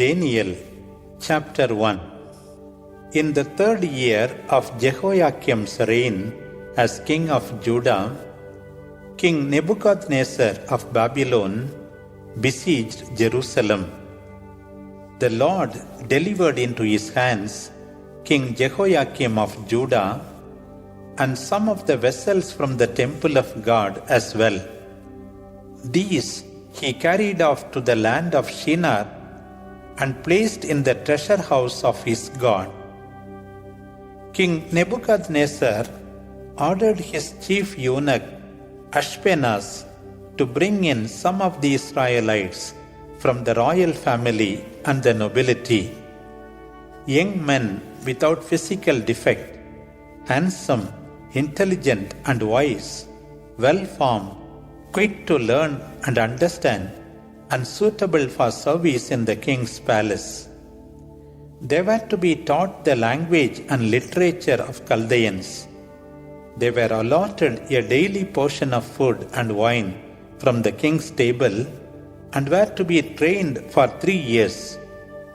Daniel chapter 1. In the 3rd year of Jehoiakim's reign as king of Judah, King Nebuchadnezzar of Babylon besieged Jerusalem. The Lord delivered into his hands King Jehoiakim of Judah and some of the vessels from the temple of God as well. These he carried off to the land of Shinar and placed in the treasure house of his God. King Nebuchadnezzar ordered his chief eunuch Ashpenaz to bring in some of the Israelites from the royal family and the nobility, young men without physical defect, handsome, intelligent and wise, well-formed, quick to learn and understand, and suitable for service in the king's palace. They were to be taught the language and literature of Chaldeans. They were allotted a daily portion of food and wine from the king's table and were to be trained for 3 years,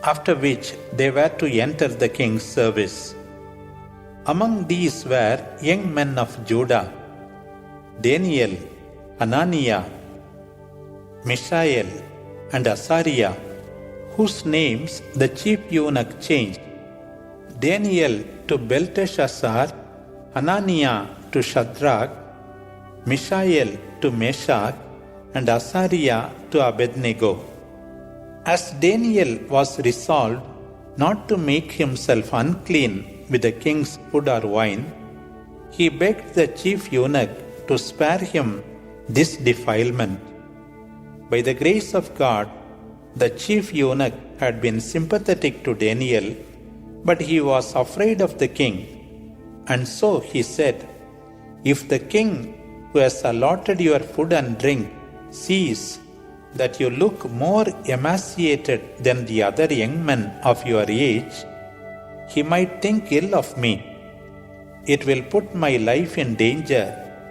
after which they were to enter the king's service. Among these were young men of Judah: Daniel, Hananiah, Mishael, and Azariah, whose names the chief eunuch changed: Daniel to Belteshazzar, Hananiah to Shadrach, Mishael to Meshach, and Azariah to Abednego. As Daniel was resolved not to make himself unclean with the king's food or wine, he begged the chief eunuch to spare him this defilement. By the grace of God, the chief eunuch had been sympathetic to Daniel, but he was afraid of the king. And so he said, "If the king who has allotted your food and drink sees that you look more emaciated than the other young men of your age, he might think ill of me. It will put my life in danger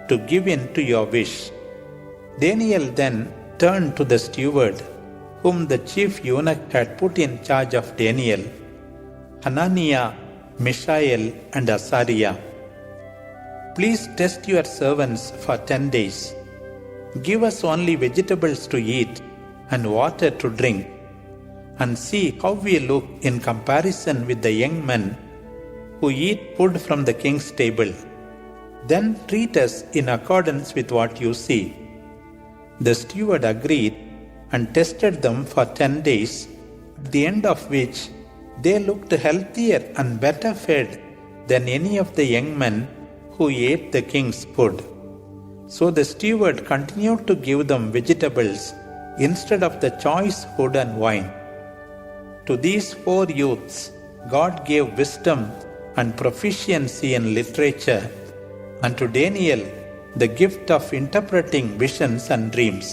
to give in to your wish." Daniel then turned to the steward, whom the chief eunuch had put in charge of Daniel, Hananiah, Mishael, and Azariah. "Please test your servants for 10 days. Give us only vegetables to eat and water to drink, and see how we look in comparison with the young men who eat food from the king's table. Then treat us in accordance with what you see." The steward agreed and tested them for 10 days, at the end of which they looked healthier and better fed than any of the young men who ate the king's food. So the steward continued to give them vegetables instead of the choice food and wine. To these 4 youths God gave wisdom and proficiency in literature, and to Daniel the gift of interpreting visions and dreams.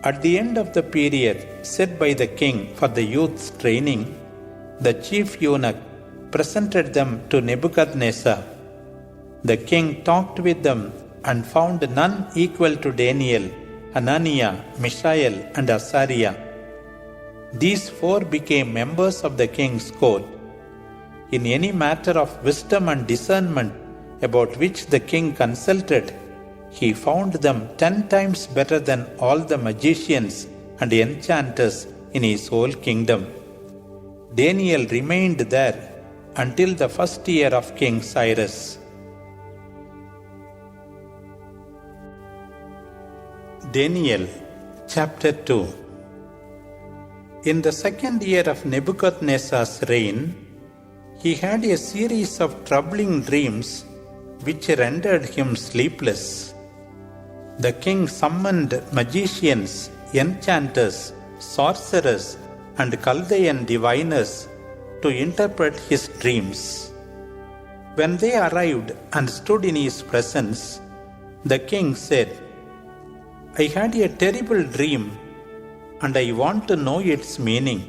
At the end of the period set by the king for the youth's training, the chief eunuch presented them to Nebuchadnezzar. The king talked with them and found none equal to Daniel, Hananiah, Mishael, and Azariah. These 4 became members of the king's court. In any matter of wisdom and discernment about which the king consulted, he found them 10 times better than all the magicians and enchanters in his whole kingdom. Daniel remained there until the 1st year of King Cyrus. Daniel chapter 2. In the 2nd year of Nebuchadnezzar's reign, he had a series of troubling dreams which rendered him sleepless. The king summoned magicians, enchanters, sorcerers, and Chaldean diviners to interpret his dreams. When they arrived and stood in his presence, the king said, "I had a terrible dream, and I want to know its meaning."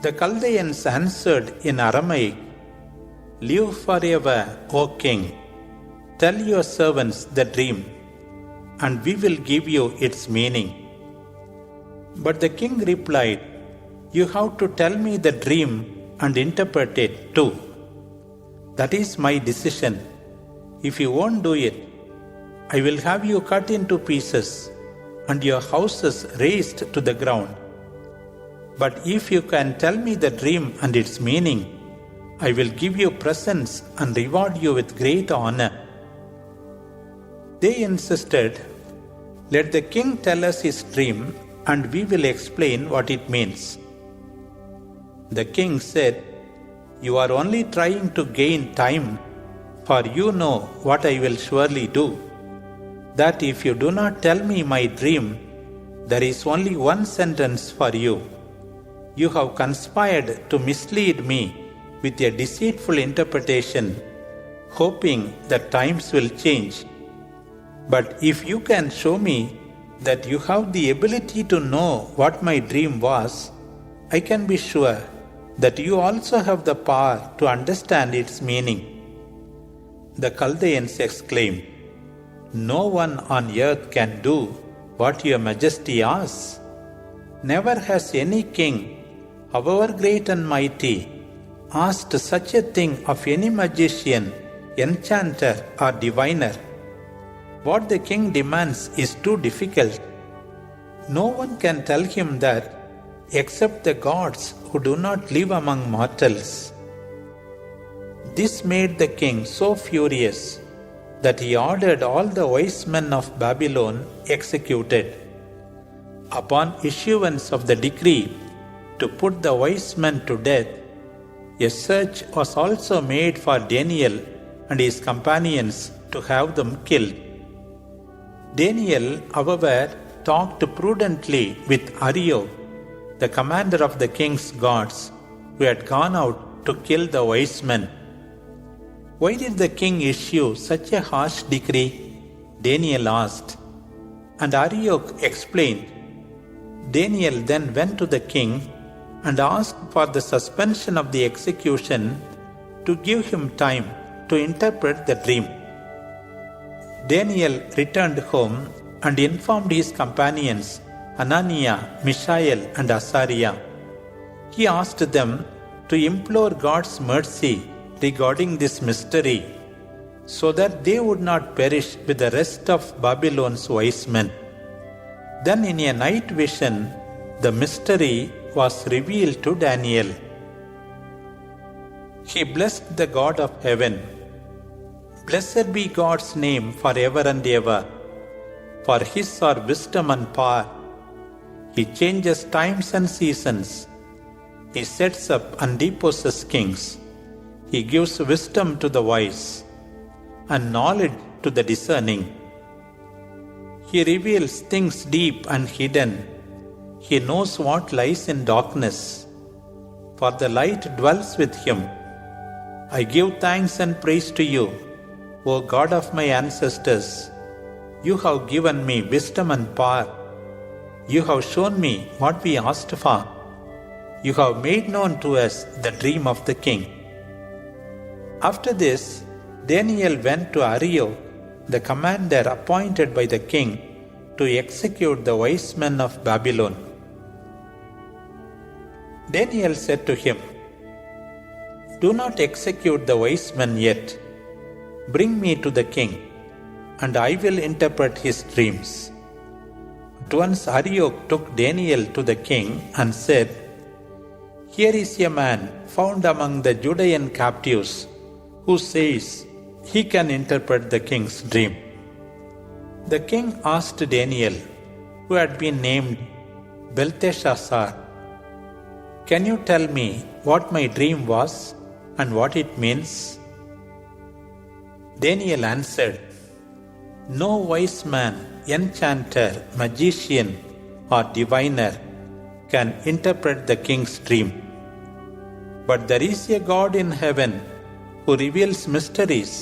The Chaldeans answered in Aramaic, "Live forever, O king. Tell your servants the dream, and we will give you its meaning." But the king replied, You have to tell me the dream and interpret it too. That is my decision. If you won't do it, I will have you cut into pieces and your houses razed to the ground. But if you can tell me the dream and its meaning, I will give you presents and reward you with great honor." They insisted, "Let the king tell us his dream and we will explain what it means." The king said, "You are only trying to gain time, for you know what I will surely do. That if you do not tell me my dream, there is only one sentence for you. You have conspired to mislead me with a deceitful interpretation, hoping that times will change. But if you can show me that you have the ability to know what my dream was, I can be sure that you also have the power to understand its meaning." The Chaldeans exclaimed, "No one on earth can do what your majesty asks. Never has any king, however great and mighty, asked such a thing of any magician, enchanter or diviner. What the king demands is too difficult. No one can tell him that except the gods who do not live among mortals." This made the king so furious that he ordered all the wise men of Babylon executed. Upon issuance of the decree to put the wise men to death, a search was also made for Daniel and his companions to have them killed. Daniel, however, talked prudently with Arioch, the commander of the king's guards, who had gone out to kill the wise men. "Why did the king issue such a harsh decree?" Daniel asked, and Arioch explained. Daniel then went to the king and asked for the suspension of the execution to give him time to interpret the dream. Daniel returned home and informed his companions Ananiah, Mishael and Azariah. He asked them to implore God's mercy regarding this mystery, so that they would not perish with the rest of Babylon's wise men. Then in a night vision, the mystery was revealed to Daniel. He blessed the God of heaven. "Blessed be God's name forever and ever, for His are wisdom and power. He changes times and seasons. He sets up and deposes kings. He gives wisdom to the wise, and knowledge to the discerning. He reveals things deep and hidden. He knows what lies in darkness, for the light dwells with him. I give thanks and praise to you, O God of my ancestors. You have given me wisdom and power. You have shown me what we asked for. You have made known to us the dream of the king." After this, Daniel went to Arioch, the commander appointed by the king to execute the wise men of Babylon. Daniel said to him, "Do not execute the wise men yet. Bring me to the king, and I will interpret his dreams." At once Arioch took Daniel to the king and said, "Here is a man found among the Judean captives who says he can interpret the king's dream." The king asked Daniel, who had been named Belteshazzar, "Can you tell me what my dream was and what it means?" Daniel answered, "No wise man, enchanter, magician, or diviner can interpret the king's dream. But there is a God in heaven who reveals mysteries,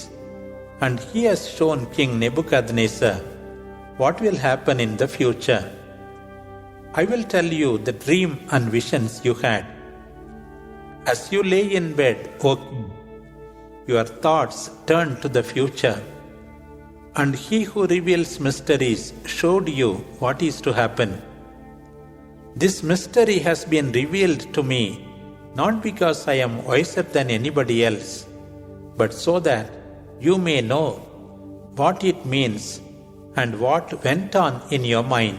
and he has shown King Nebuchadnezzar what will happen in the future. I will tell you the dream and visions you had. As you lay in bed, O king, your thoughts turned to the future, and he who reveals mysteries showed you what is to happen. This mystery has been revealed to me, not because I am wiser than anybody else, but so that you may know what it means and what went on in your mind.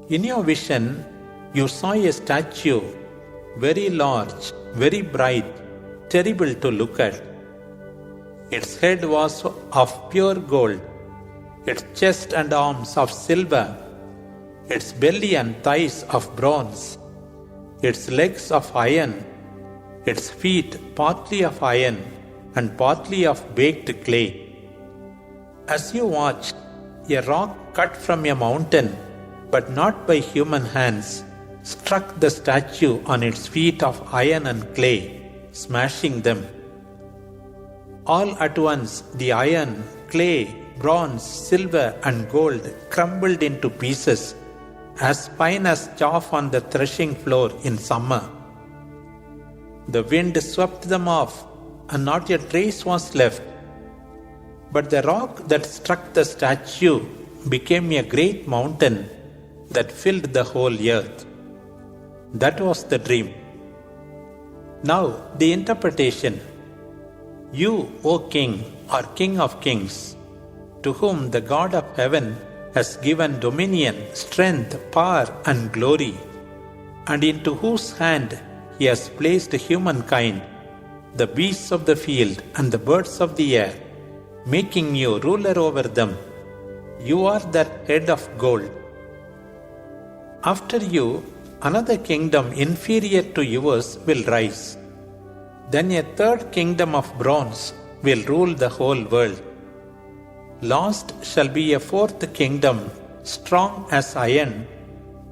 In your vision, you saw a statue, very large, very bright, terrible to look at. Its head was of pure gold, its chest and arms of silver, its belly and thighs of bronze, its legs of iron, its feet partly of iron and partly of baked clay. As you watched, a rock cut from a mountain, but not by human hands, struck the statue on its feet of iron and clay, smashing them. All at once the iron, clay, bronze, silver and gold crumbled into pieces, as fine as chaff on the threshing floor in summer. The wind swept them off, and not a trace was left. But the rock that struck the statue became a great mountain that filled the whole earth. That was the dream. Now the interpretation. You, O King, are King of kings, to whom the God of heaven has given dominion, strength, power and glory, and into whose hand he has placed humankind, the beasts of the field and the birds of the air, making you ruler over them. You are that head of gold. After you, another kingdom inferior to yours will rise. Then a third kingdom of bronze will rule the whole world. Last shall be a fourth kingdom, strong as iron,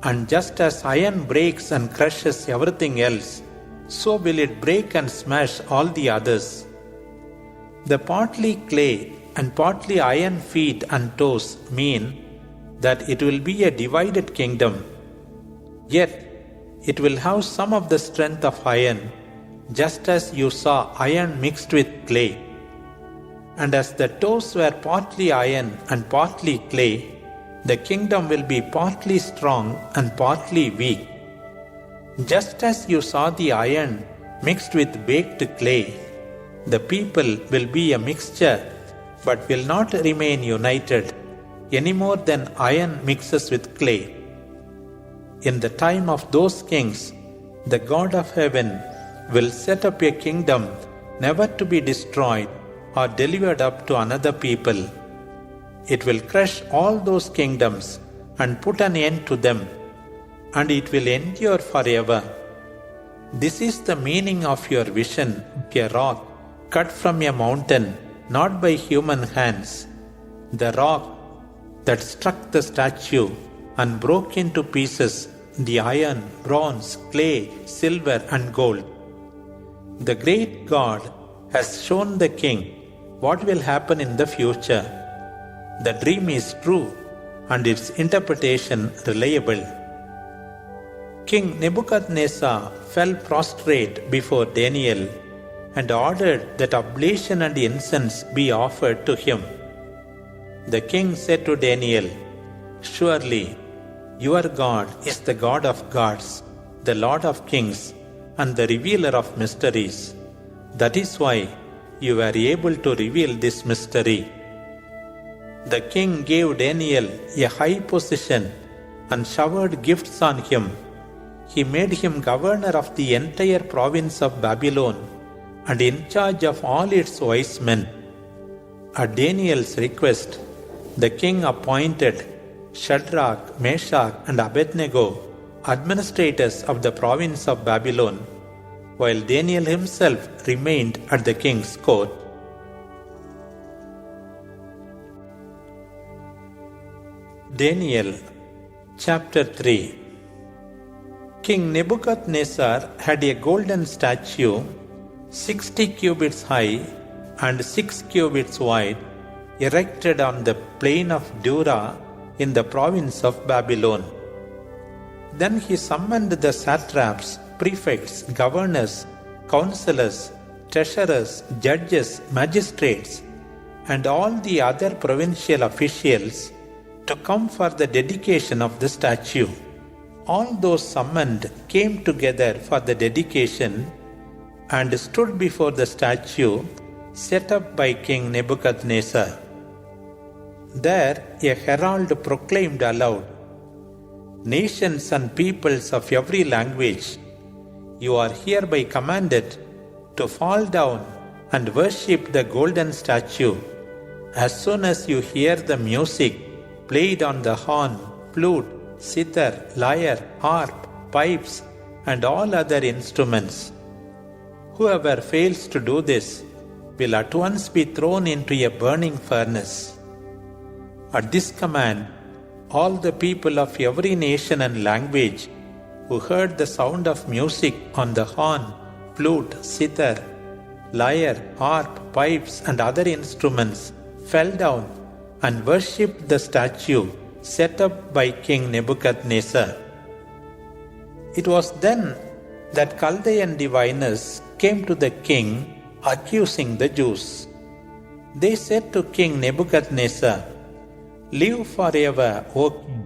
and just as iron breaks and crushes everything else, so will it break and smash all the others. The partly clay and partly iron feet and toes mean that it will be a divided kingdom. Yet it will have some of the strength of iron, just as you saw iron mixed with clay. And as the toes were partly iron and partly clay, the kingdom will be partly strong and partly weak. Just as you saw the iron mixed with baked clay, the people will be a mixture but will not remain united any more than iron mixes with clay. In the time of those kings, the God of heaven will set up a kingdom never to be destroyed or delivered up to another people. It will crush all those kingdoms and put an end to them, and it will endure forever. This is the meaning of your vision, a rock cut from a mountain, not by human hands, the rock that struck the statue and broke into pieces the iron, bronze, clay, silver and gold. The great God has shown the king what will happen in the future. The dream is true and its interpretation reliable. King Nebuchadnezzar fell prostrate before Daniel and ordered that oblation and incense be offered to him. The king said to Daniel, "Surely your God is the God of gods, the Lord of kings, and the revealer of mysteries. That is why you were able to reveal this mystery." The king gave Daniel a high position and showered gifts on him. He made him governor of the entire province of Babylon and in charge of all its wise men. At Daniel's request, the king appointed Shadrach, Meshach, and Abednego administrators of the province of Babylon, while Daniel himself remained at the king's court. Daniel chapter 3. King Nebuchadnezzar had a golden statue 60 cubits high and 6 cubits wide, erected on the plain of Dura in the province of Babylon. Then he summoned the satraps, prefects, governors, counselors, treasurers, judges, magistrates, and all the other provincial officials to come for the dedication of the statue. all those summoned came together for the dedication and stood before the statue set up by King Nebuchadnezzar. There a herald proclaimed aloud, "Nations and peoples of every language, you are hereby commanded to fall down and worship the golden statue as soon as you hear the music played on the horn, flute, zither, lyre, harp, pipes, and all other instruments. Whoever fails to do this will at once be thrown into a burning furnace." At this command, all the people of every nation and language who heard the sound of music on the horn, flute, zither, lyre, harp, pipes, and other instruments fell down and worshipped the statue set up by King Nebuchadnezzar. It was then that Chaldean diviners came to the king accusing the Jews. They said to King Nebuchadnezzar, "Live forever, O king.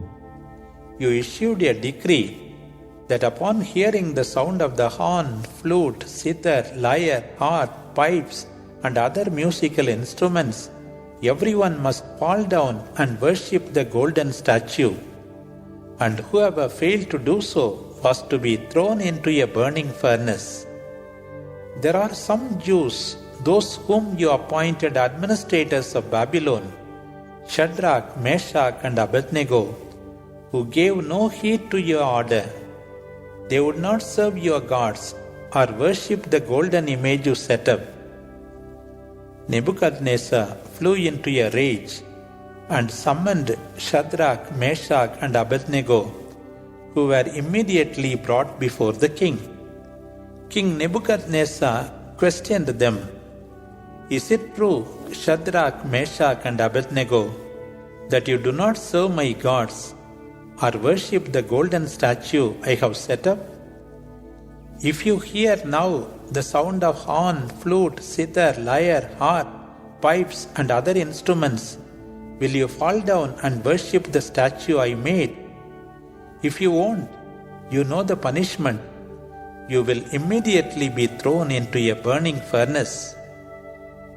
You issued a decree that upon hearing the sound of the horn, flute, zither, lyre, harp, pipes, and other musical instruments, everyone must fall down and worship the golden statue, and whoever failed to do so was to be thrown into a burning furnace. There are some Jews, those whom you appointed administrators of Babylon, Shadrach, Meshach, and Abednego, who gave no heed to your order. They would not serve your gods or worship the golden image you set up." Nebuchadnezzar flew into a rage and summoned Shadrach, Meshach, and Abednego, who were immediately brought before the king. King Nebuchadnezzar questioned them, "Is it true, Shadrach, Meshach, and Abednego, that you do not serve my gods or worship the golden statue I have set up? If you hear now the sound of horn, flute, zither, lyre, harp, pipes, and other instruments, will you fall down and worship the statue I made? If you won't, you know the punishment. You will immediately be thrown into a burning furnace.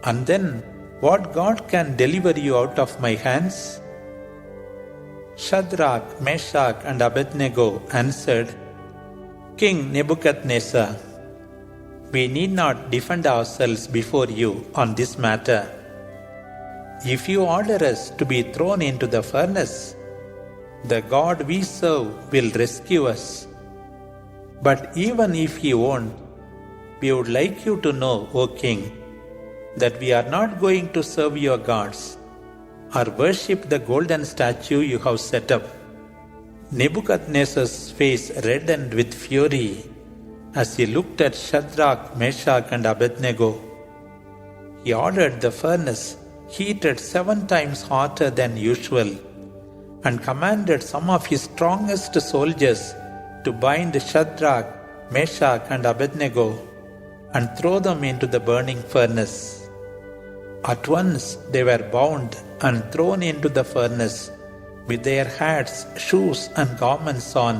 And then, what God can deliver you out of my hands?" Shadrach, Meshach, and Abednego answered, "King Nebuchadnezzar, we need not defend ourselves before you on this matter. If you order us to be thrown into the furnace, the God we serve will rescue us. But even if he won't, we would like you to know, O king, that we are not going to serve your gods or worship the golden statue you have set up." Nebuchadnezzar's face reddened with fury as he looked at Shadrach, Meshach, and Abednego. He ordered the furnace heated 7 times hotter than usual and commanded some of his strongest soldiers to bind Shadrach, Meshach, and Abednego and throw them into the burning furnace. At once they were bound and thrown into the furnace with their hats, shoes, and garments on,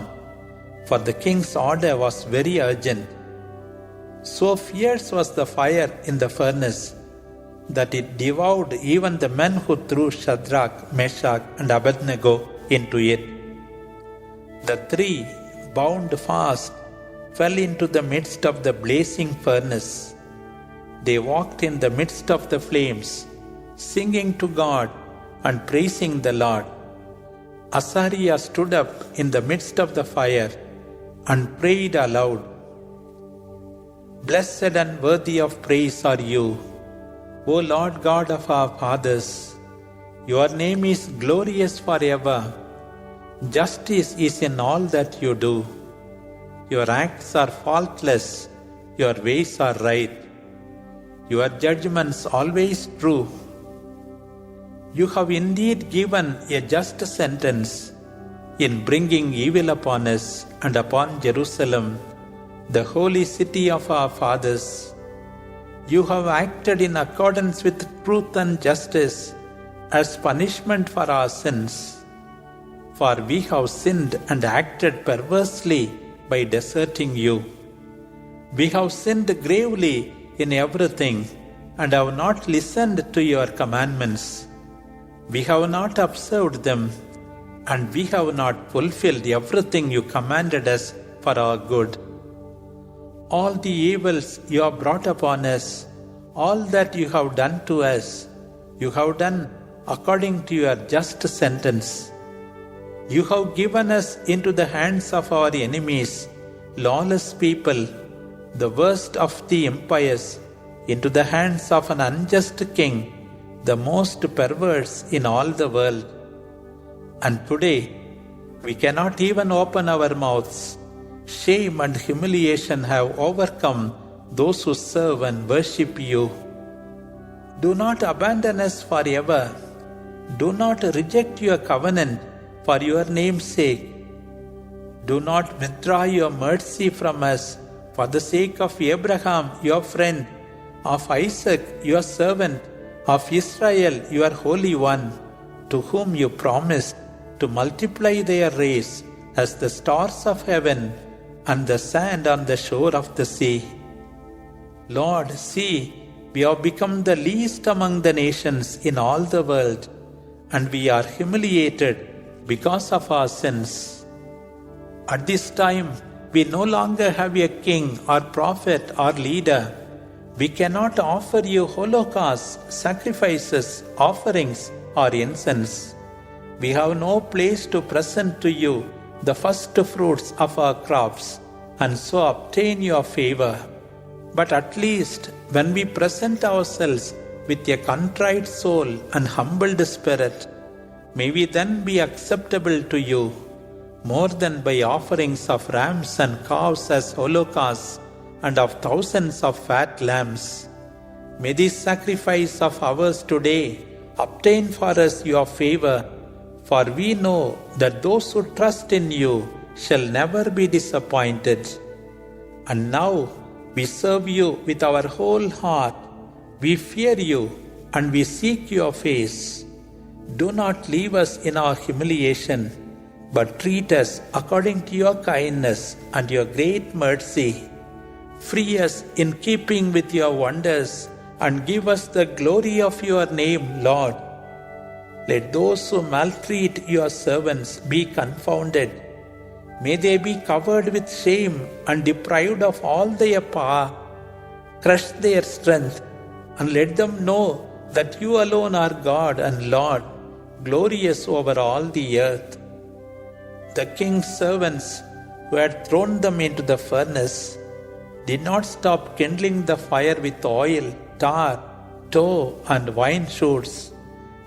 for the king's order was very urgent. So fierce was the fire in the furnace that it devoured even the men who threw Shadrach, Meshach, and Abednego into it. The 3, bound fast, fell into the midst of the blazing furnace. They walked in the midst of the flames, singing to God and praising the Lord. Azariah stood up in the midst of the fire and prayed aloud, "Blessed and worthy of praise are you, O Lord God of our fathers. Your name is glorious forever. Justice is in all that you do. Your acts are faultless. Your ways are right. Your judgments always true. You have indeed given a just sentence in bringing evil upon us and upon Jerusalem, the holy city of our fathers. You have acted in accordance with truth and justice as punishment for our sins. for we have sinned and acted perversely by deserting you. We have sinned gravely in everything, and have not listened to your commandments. We have not observed them, and we have not fulfilled everything you commanded us for our good. All the evils you have brought upon us, all that you have done to us, you have done according to your just sentence. You have given us into the hands of our enemies, lawless people, the worst of the impious, into the hands of an unjust king, the most perverse in all the world. And today, we cannot even open our mouths. Shame and humiliation have overcome those who serve and worship you. Do not abandon us forever. Do not reject your covenant for your name's sake. Do not withdraw your mercy from us for the sake of Abraham, your friend, of Isaac, your servant, of Israel, your Holy One, to whom you promised to multiply their race as the stars of heaven and the sand on the shore of the sea. Lord, see, we have become the least among the nations in all the world, and we are humiliated because of our sins. At this time, we no longer have a king or prophet or leader. We cannot offer you holocausts, sacrifices, offerings, or incense. We have no place to present to you the first fruits of our crops, and so obtain your favor. But at least when we present ourselves with a contrite soul and humbled spirit, may we then be acceptable to you, more than by offerings of rams and calves as holocausts, and of thousands of fat lambs. May this sacrifice of ours today obtain for us your favor, for we know that those who trust in you shall never be disappointed. And now we serve you with our whole heart. We fear you and we seek your face. Do not leave us in our humiliation, but treat us according to your kindness and your great mercy. Free us in keeping with your wonders, and give us the glory of your name, Lord. Let those who maltreat your servants be confounded. May they be covered with shame and deprived of all their power. Crush their strength, and let them know that you alone are God and Lord, glorious over all the earth. The king's servants, who had thrown them into the furnace, did not stop kindling the fire with oil, tar, tow, and wine shoots,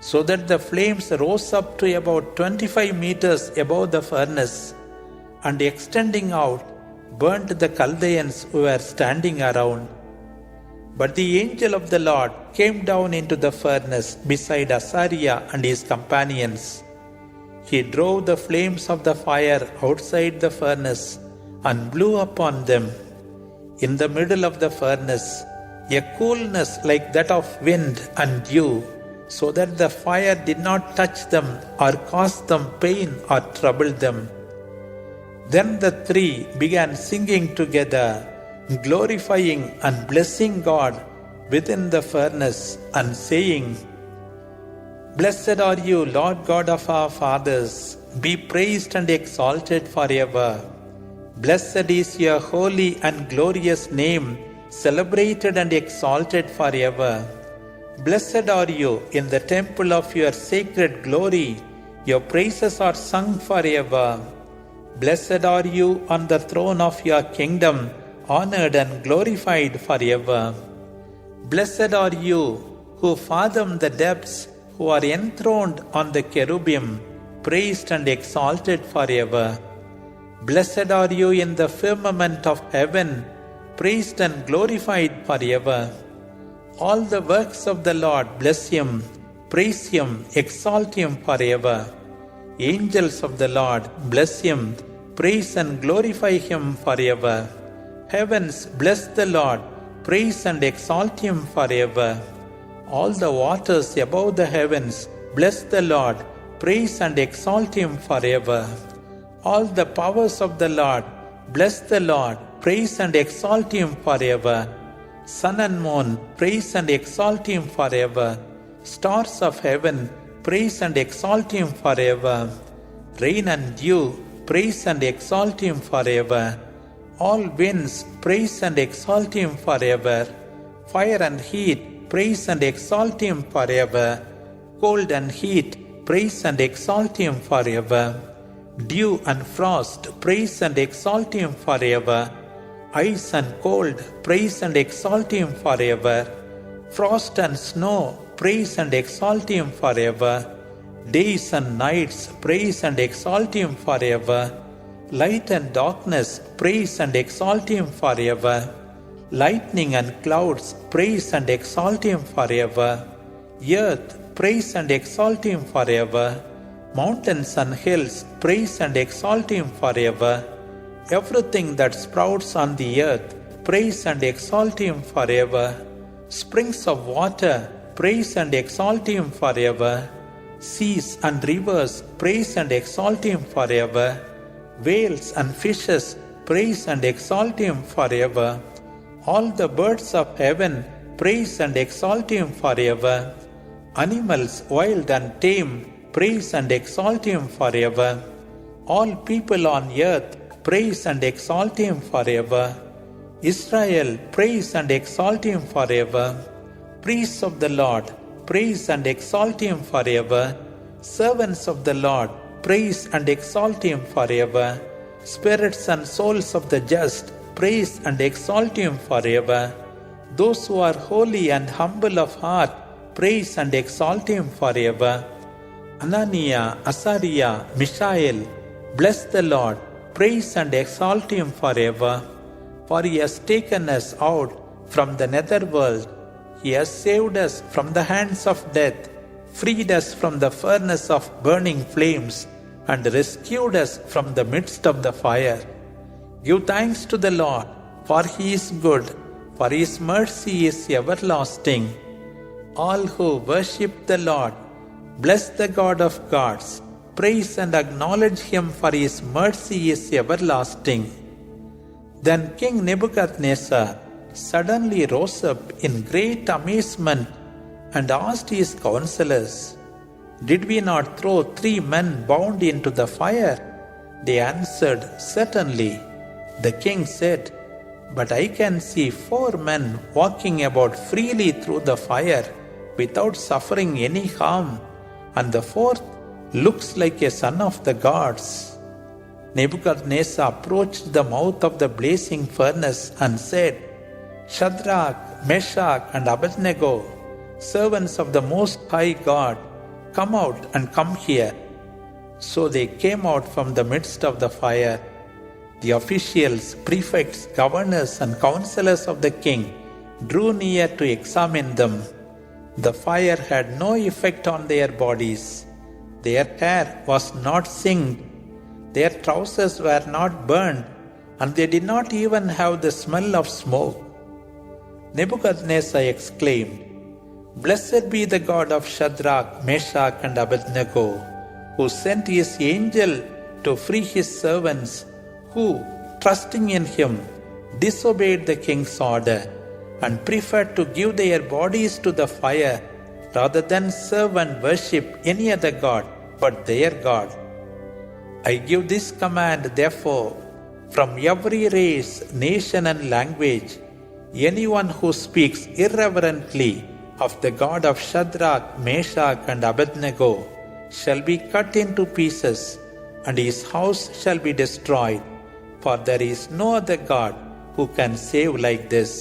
so that the flames rose up to about 25 meters above the furnace, and extending out, burnt the Chaldeans who were standing around. But the angel of the Lord came down into the furnace beside Azariah and his companions. He drove the flames of the fire outside the furnace and blew upon them. In the middle of the furnace, a coolness like that of wind and dew, so that the fire did not touch them or cause them pain or trouble them. Then the three began singing together, glorifying and blessing God within the furnace, and saying, Blessed are you, Lord God of our fathers, be praised and exalted forever. Blessed is your holy and glorious name, celebrated and exalted forever. Blessed are you in the temple of your sacred glory, your praises are sung forever. Blessed are you on the throne of your kingdom, honored and glorified forever. Blessed are you who fathom the depths, who are enthroned on the cherubim, praised and exalted forever. Blessed are you in the firmament of heaven, praised and glorified forever. All the works of the Lord bless him, praise him, exalt him forever. Angels of the Lord bless him, praise and glorify him forever. Heavens bless the Lord, praise and exalt him forever. All the waters above the heavens bless the Lord, praise and exalt him forever. All the powers of the Lord, bless the Lord, praise and exalt him forever. Sun and moon, praise and exalt him forever. Stars of heaven, praise and exalt him forever. Rain and dew, praise and exalt him forever. All winds, praise and exalt him forever. Fire and heat, praise and exalt him forever. Cold and heat, praise and exalt him forever. Dew and frost, praise and exalt him forever. Ice and cold, praise and exalt him forever. Frost and snow, praise and exalt him forever. Days and nights, praise and exalt him forever. Light and darkness, praise and exalt him forever. Lightning and clouds, praise and exalt him forever. Earth, praise and exalt him forever. Mountains and hills, praise and exalt him forever. Everything that sprouts on the earth, praise and exalt him forever. Springs of water, praise and exalt him forever. Seas and rivers, praise and exalt him forever. Whales and fishes, praise and exalt him forever. All the birds of heaven, praise and exalt him forever. Animals wild and tame, praise and exalt him forever. All people on earth, praise and exalt him forever. Israel, praise and exalt him forever. Priests of the Lord, praise and exalt him forever. Servants of the Lord, praise and exalt him forever. Spirits and souls of the just, praise and exalt him forever. Those who are holy and humble of heart, praise and exalt him forever. Ananiah, Azariah, Mishael, bless the Lord, praise and exalt him forever. For he has taken us out from the netherworld. He has saved us from the hands of death, freed us from the furnace of burning flames, and rescued us from the midst of the fire. Give thanks to the Lord, for he is good, for his mercy is everlasting. All who worship the Lord, bless the God of gods, praise and acknowledge him, for his mercy is everlasting. Then King Nebuchadnezzar suddenly rose up in great amazement and asked his counselors, "Did we not throw 3 men bound into the fire?" They answered, "Certainly." The king said, "But I can see 4 men walking about freely through the fire without suffering any harm, and the 4th looks like a son of the gods." Nebuchadnezzar approached the mouth of the blazing furnace and said, "Shadrach, Meshach, and Abednego, servants of the Most High God, come out and come here." So they came out from the midst of the fire. The officials, prefects, governors, and counselors of the king drew near to examine them. The fire had no effect on their bodies. Their hair was not singed. Their trousers were not burned, and they did not even have the smell of smoke. Nebuchadnezzar exclaimed, "Blessed be the God of Shadrach, Meshach, and Abednego, who sent his angel to free his servants, who, trusting in him, disobeyed the king's order and preferred to give their bodies to the fire rather than serve and worship any other god but their God. I give this command, therefore, from every race, nation, and language, anyone who speaks irreverently of the God of Shadrach, Meshach, and Abednego shall be cut into pieces, and his house shall be destroyed, for there is no other God who can save like this."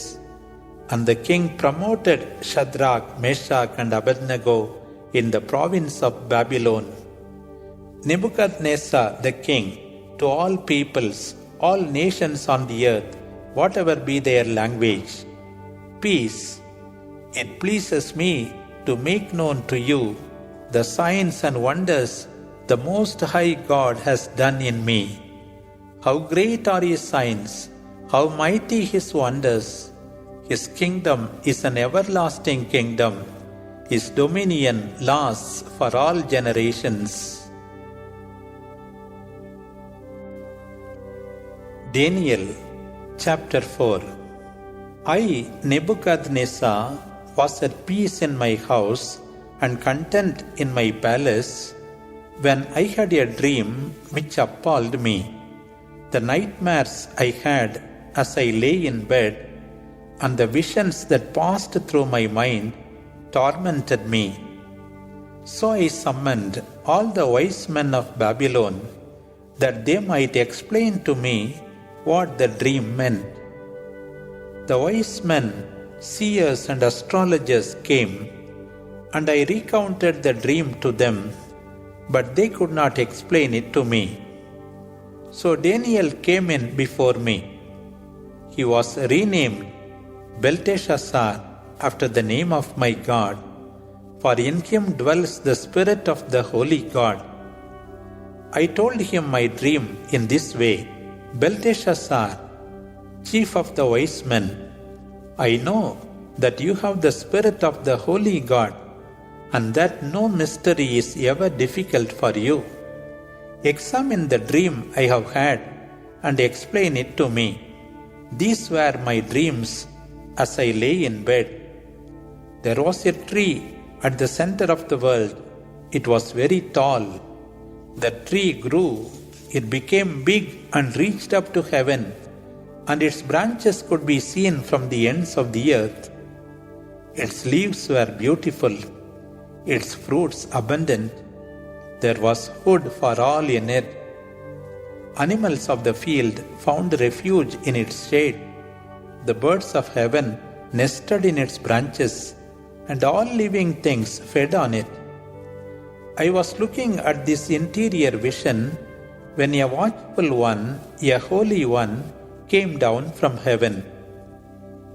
And the king promoted Shadrach, Meshach, and Abednego in the province of Babylon. Nebuchadnezzar the king, to all peoples, all nations on the earth, whatever be their language, peace. It pleases me to make known to you the signs and wonders the Most High God has done in me. How great are his signs, how mighty his wonders! His kingdom is an everlasting kingdom, His dominion lasts for all generations. Daniel chapter 4. I, Nebuchadnezzar, was at peace in my house and content in my palace when I had a dream which appalled me. The nightmares I had as I lay in bed and the visions that passed through my mind tormented me. So I summoned all the wise men of Babylon that they might explain to me what the dream meant. The wise men, seers and astrologers came, and I recounted the dream to them, but they could not explain it to me. So Daniel came in before me. He was renamed Belteshazzar after the name of my God, for in him dwells the Spirit of the Holy God. I told him my dream in this way: Belteshazzar, chief of the wise men, I know that you have the Spirit of the Holy God, and that no mystery is ever difficult for you. Examine the dream I have had and explain it to me. These were my dreams as I lay in bed. There was a tree at the center of the world. It was very tall. The tree grew, it became big and reached up to heaven, and its branches could be seen from the ends of the earth. Its leaves were beautiful, its fruits abundant. There was food for all in it. Animals of the field found refuge in its shade. The birds of heaven nested in its branches, and all living things fed on it. I was looking at this interior vision when a watchful one, a holy one, came down from heaven.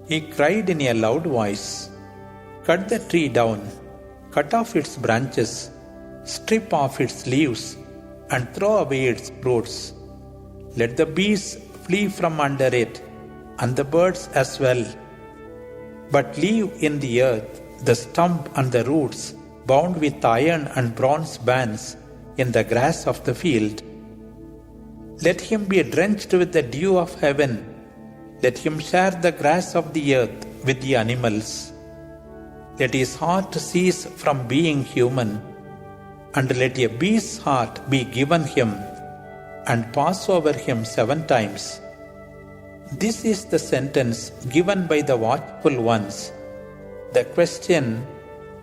He cried in a loud voice, "Cut the tree down, cut off its branches, strip off its leaves, and throw away its fruits. Let the beasts flee from under it, and the birds as well. But leave in the earth the stump and the roots, bound with iron and bronze bands in the grass of the field. Let him be drenched with the dew of heaven. Let him share the grass of the earth with the animals. Let his heart cease from being human, and let a beast's heart be given him, and pass over him 7 times. This is the sentence given by the watchful ones, the question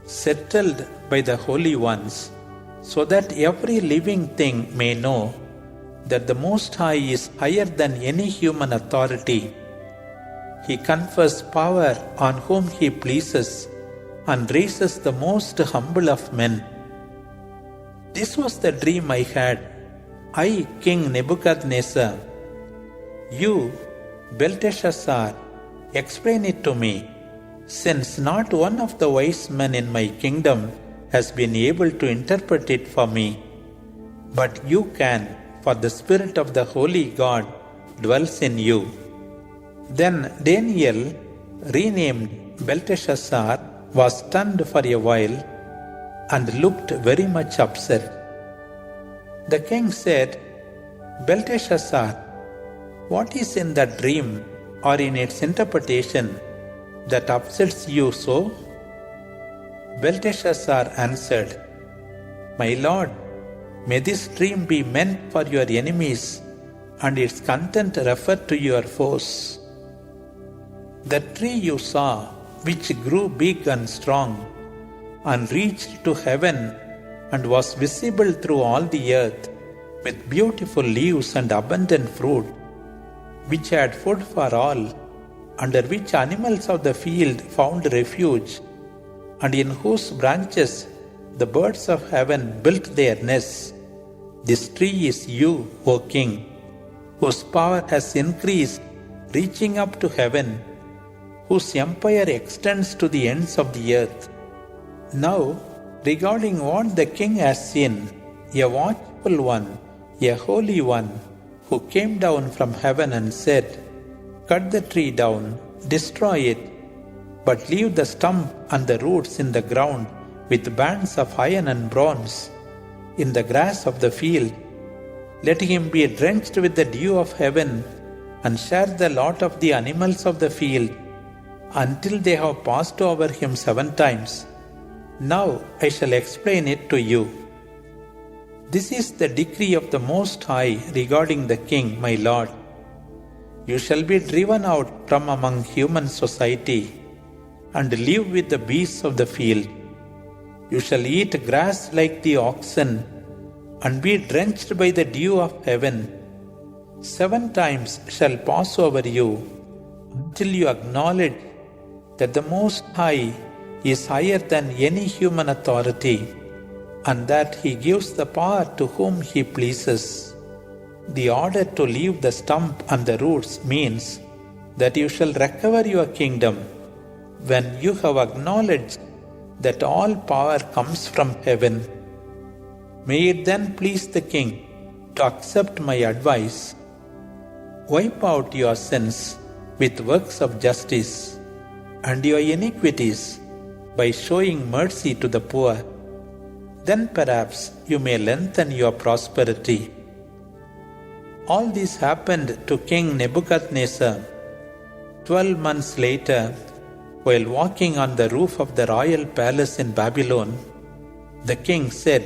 settled by the holy ones, so that every living thing may know that the Most High is higher than any human authority. He confers power on whom He pleases and raises the most humble of men. This was the dream I had, I, King Nebuchadnezzar. You, Belteshazzar, explain it to me, since not one of the wise men in my kingdom has been able to interpret it for me. But you can, for the Spirit of the Holy God dwells in you." Then Daniel, renamed Belteshazzar, was stunned for a while and looked very much upset. The king said, "Belteshazzar, what is in that dream or in its interpretation that upsets you so?" Belteshazzar answered, "My lord, may this dream be meant for your enemies and its content refer to your foes. The tree you saw, which grew big and strong, and reached to heaven and was visible through all the earth, with beautiful leaves and abundant fruit, which had food for all, under which animals of the field found refuge, and in whose branches the birds of heaven built their nests. This tree is you, O King, whose power has increased, reaching up to heaven, whose empire extends to the ends of the earth. Now, regarding what the king has seen, a watchful one, a holy one, who came down from heaven and said, 'Cut the tree down, destroy it, but leave the stump and the roots in the ground with bands of iron and bronze, in the grass of the field. Let him be drenched with the dew of heaven, and share the lot of the animals of the field, until they have passed over him 7 times. Now I shall explain it to you. This is the decree of the Most High regarding the king, my lord. You shall be driven out from among human society, and live with the beasts of the field. You shall eat grass like the oxen, and be drenched by the dew of heaven. 7 times shall pass over you, until you acknowledge that the Most High is higher than any human authority, and that He gives the power to whom He pleases. The order to leave the stump and the roots means that you shall recover your kingdom when you have acknowledged that all power comes from heaven. May it then please the king to accept my advice. Wipe out your sins with works of justice, and your iniquities by showing mercy to the poor. Then perhaps you may lengthen your prosperity. All this happened to King Nebuchadnezzar. 12 months later, while walking on the roof of the royal palace in Babylon, the king said,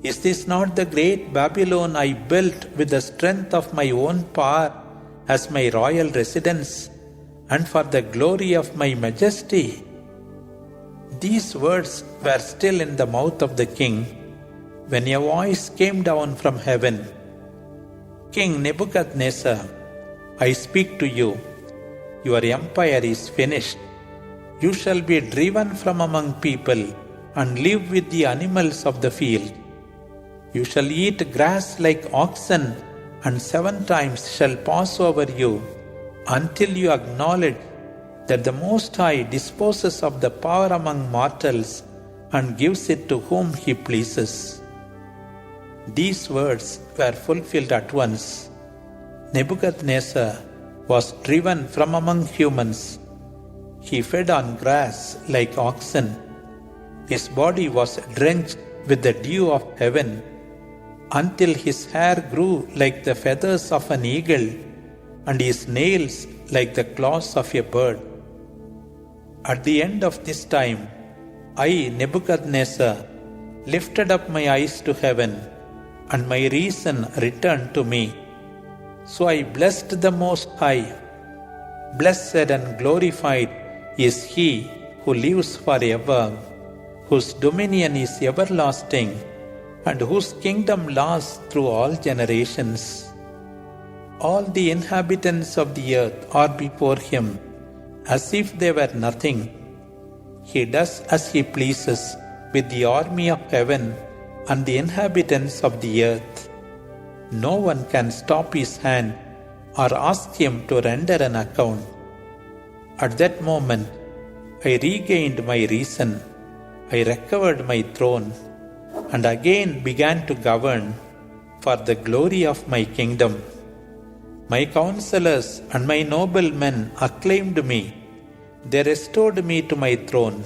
"Is this not the great Babylon I built with the strength of my own power as my royal residence, and for the glory of my majesty?" These words were still in the mouth of the king when a voice came down from heaven. "King Nebuchadnezzar, I speak to you. Your empire is finished. You shall be driven from among people and live with the animals of the field. You shall eat grass like oxen, and 7 times shall pass over you, until you acknowledge that the Most High disposes of the power among mortals and gives it to whom He pleases." These words were fulfilled at once. Nebuchadnezzar was driven from among humans. He fed on grass like oxen. His body was drenched with the dew of heaven, until his hair grew like the feathers of an eagle, and his nails like the claws of a bird. At the end of this time, I, Nebuchadnezzar, lifted up my eyes to heaven, and my reason returned to me. So I blessed the Most High. Blessed and glorified is He who lives forever, whose dominion is everlasting, and whose kingdom lasts through all generations. All the inhabitants of the earth are before Him, as if they were nothing. He does as He pleases with the army of heaven and the inhabitants of the earth. No one can stop His hand or ask Him to render an account. At that moment, I regained my reason. I recovered my throne, and again began to govern for the glory of my kingdom. My counselors and my noblemen acclaimed me. They restored me to my throne,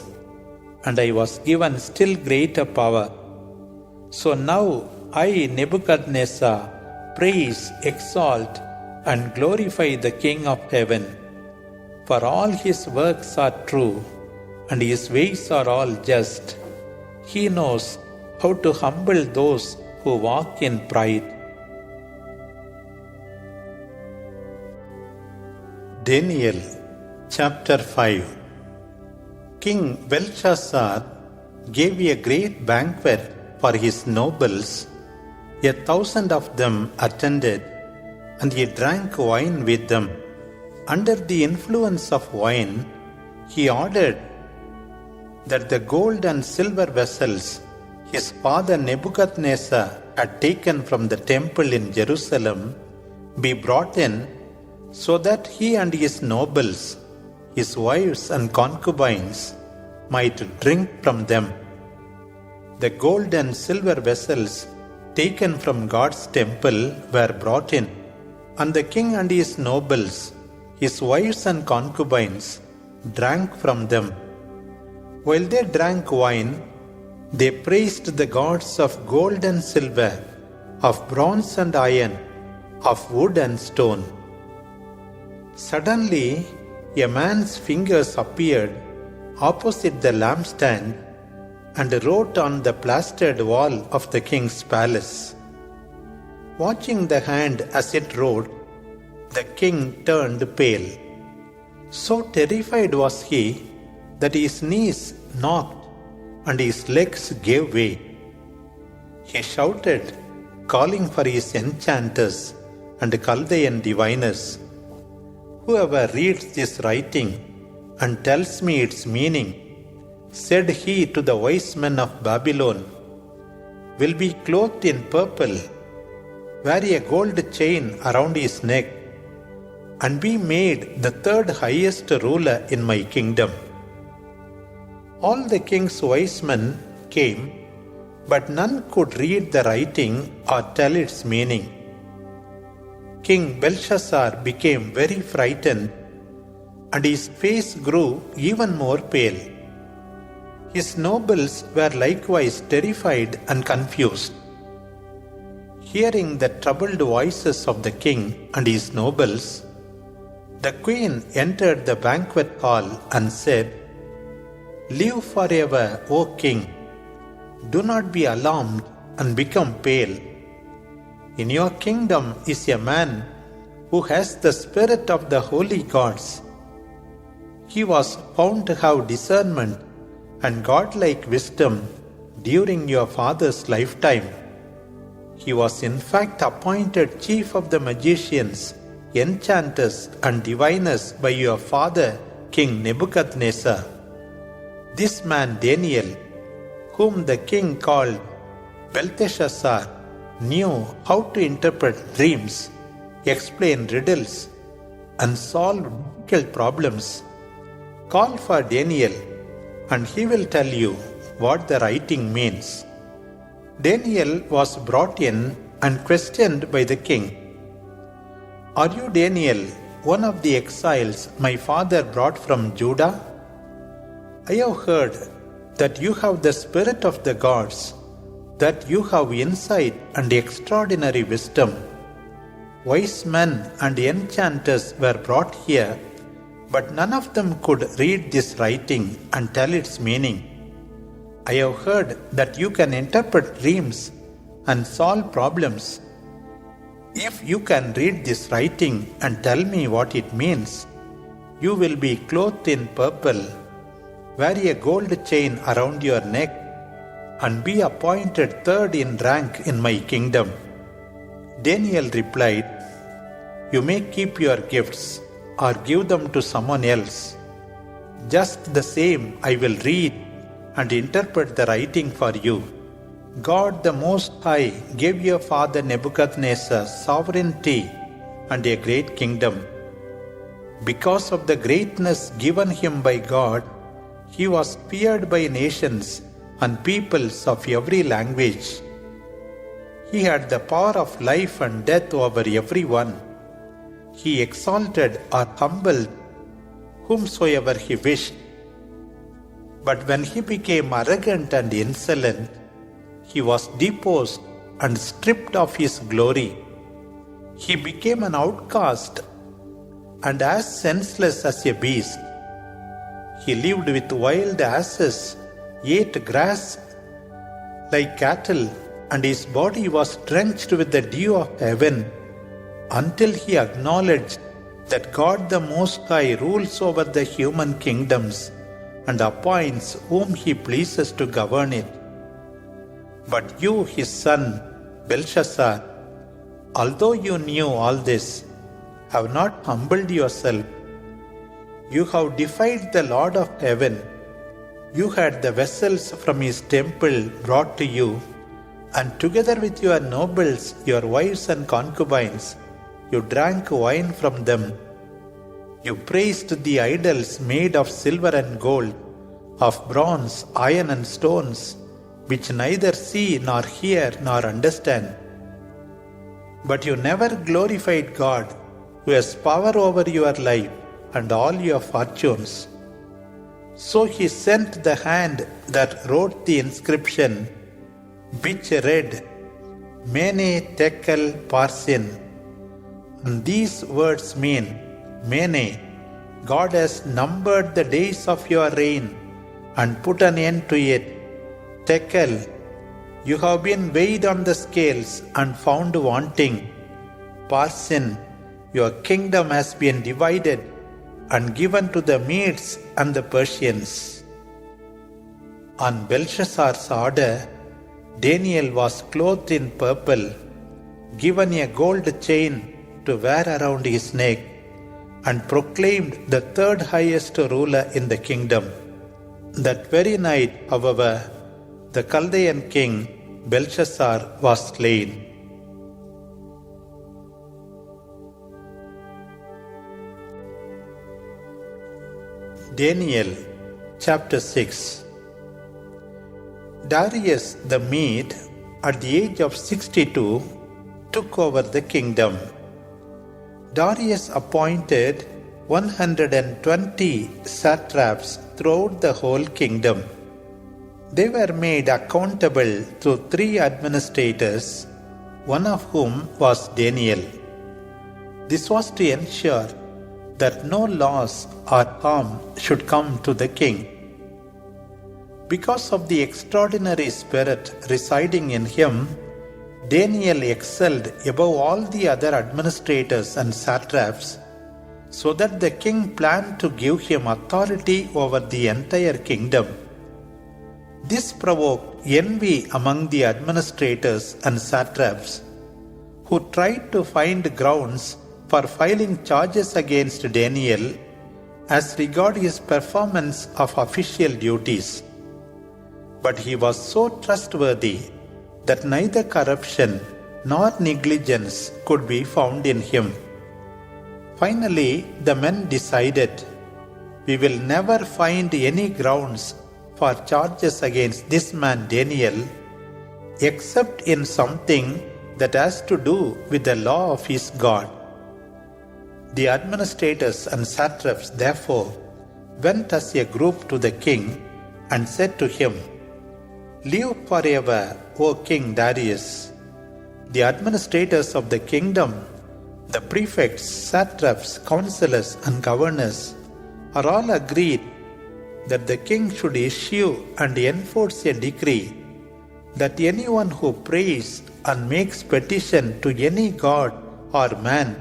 and I was given still greater power. So now I, Nebuchadnezzar, praise, exalt, and glorify the King of heaven. For all His works are true, and His ways are all just. He knows how to humble those who walk in pride. Daniel chapter 5. King Belshazzar gave a great banquet for his nobles. 1,000 of them attended, and he drank wine with them. Under the influence of wine, he ordered that the gold and silver vessels his father Nebuchadnezzar had taken from the temple in Jerusalem be brought in, so that he and his nobles, his wives and concubines, might drink from them. The gold and silver vessels taken from God's temple were brought in, and the king and his nobles, his wives and concubines, drank from them. While they drank wine, they praised the gods of gold and silver, of bronze and iron, of wood and stone. Suddenly, a man's fingers appeared opposite the lampstand and wrote on the plastered wall of the king's palace. Watching the hand as it wrote, the king turned pale. So terrified was he that his knees knocked and his legs gave way. He shouted, calling for his enchanters and Chaldean diviners. Whoever reads this writing and tells me its meaning, said he to the wise men of Babylon, will be clothed in purple, wear a gold chain around his neck, and be made the third highest ruler in my kingdom. All the king's wise men came, but none could read the writing or tell its meaning. King Belshazzar became very frightened, and his face grew even more pale. His nobles were likewise terrified and confused. Hearing the troubled voices of the king and his nobles, the queen entered the banquet hall and said, "Live forever, O king! Do not be alarmed and become pale. In your kingdom is a man who has the spirit of the holy gods. He was found to have discernment and godlike wisdom during your father's lifetime. He was in fact appointed chief of the magicians, enchanters and diviners by your father, King Nebuchadnezzar. This man Daniel, whom the king called Belteshazzar, knew how to interpret dreams, explain riddles, and solve difficult problems. Call for Daniel, and he will tell you what the writing means." Daniel was brought in and questioned by the king. "Are you Daniel, one of the exiles my father brought from Judah? I have heard that you have the spirit of the gods, that you have insight and extraordinary wisdom. Wise men and enchanters were brought here, but none of them could read this writing and tell its meaning. I have heard that you can interpret dreams and solve problems. If you can read this writing and tell me what it means, you will be clothed in purple, wear a gold chain around your neck, and be appointed third in rank in my kingdom." Daniel replied, "You may keep your gifts or give them to someone else. Just the same I will read and interpret the writing for you. God the Most High gave your father Nebuchadnezzar sovereignty and a great kingdom. Because of the greatness given him by God, he was feared by nations and peoples of every language. He had the power of life and death over everyone. He exalted or humbled whomsoever he wished. But when he became arrogant and insolent, he was deposed and stripped of his glory. He became an outcast and as senseless as a beast. He lived with wild asses, ate grass like cattle, and his body was drenched with the dew of heaven, until he acknowledged that God the Most High rules over the human kingdoms and appoints whom he pleases to govern it. But you, his son, Belshazzar, although you knew all this, have not humbled yourself. You have defied the Lord of heaven. You had the vessels from his temple brought to you, and together with your nobles, your wives and concubines, you drank wine from them. You praised the idols made of silver and gold, of bronze, iron and stones, which neither see nor hear nor understand. But you never glorified God, who has power over your life and all your fortunes. So he sent the hand that wrote the inscription, which read, Mene Tekel Parsin. And these words mean, Mene, God has numbered the days of your reign and put an end to it. Tekel, you have been weighed on the scales and found wanting. Parsin, your kingdom has been divided and given to the Medes and the Persians. On Belshazzar's order, Daniel was clothed in purple, given a gold chain to wear around his neck, and proclaimed the third highest ruler in the kingdom. That very night, however, the Chaldean king Belshazzar was slain. Daniel chapter 6. Darius the Mede, at the age of 62, took over the kingdom. Darius appointed 120 satraps throughout the whole kingdom. They were made accountable to 3 administrators, one of whom was Daniel. This was to ensure that no loss or harm should come to the king. Because of the extraordinary spirit residing in him, Daniel excelled above all the other administrators and satraps, so that the king planned to give him authority over the entire kingdom. This provoked envy among the administrators and satraps, who tried to find grounds for filing charges against Daniel as regard his performance of official duties. But he was so trustworthy that neither corruption nor negligence could be found in him. Finally, the men decided, we will never find any grounds for charges against this man Daniel, except in something that has to do with the law of his God. The administrators and satraps therefore went as a group to the king and said to him, Live forever, O King Darius. The administrators of the kingdom, the prefects, satraps, counselors, and governors are all agreed that the king should issue and enforce a decree that anyone who prays and makes petition to any god or man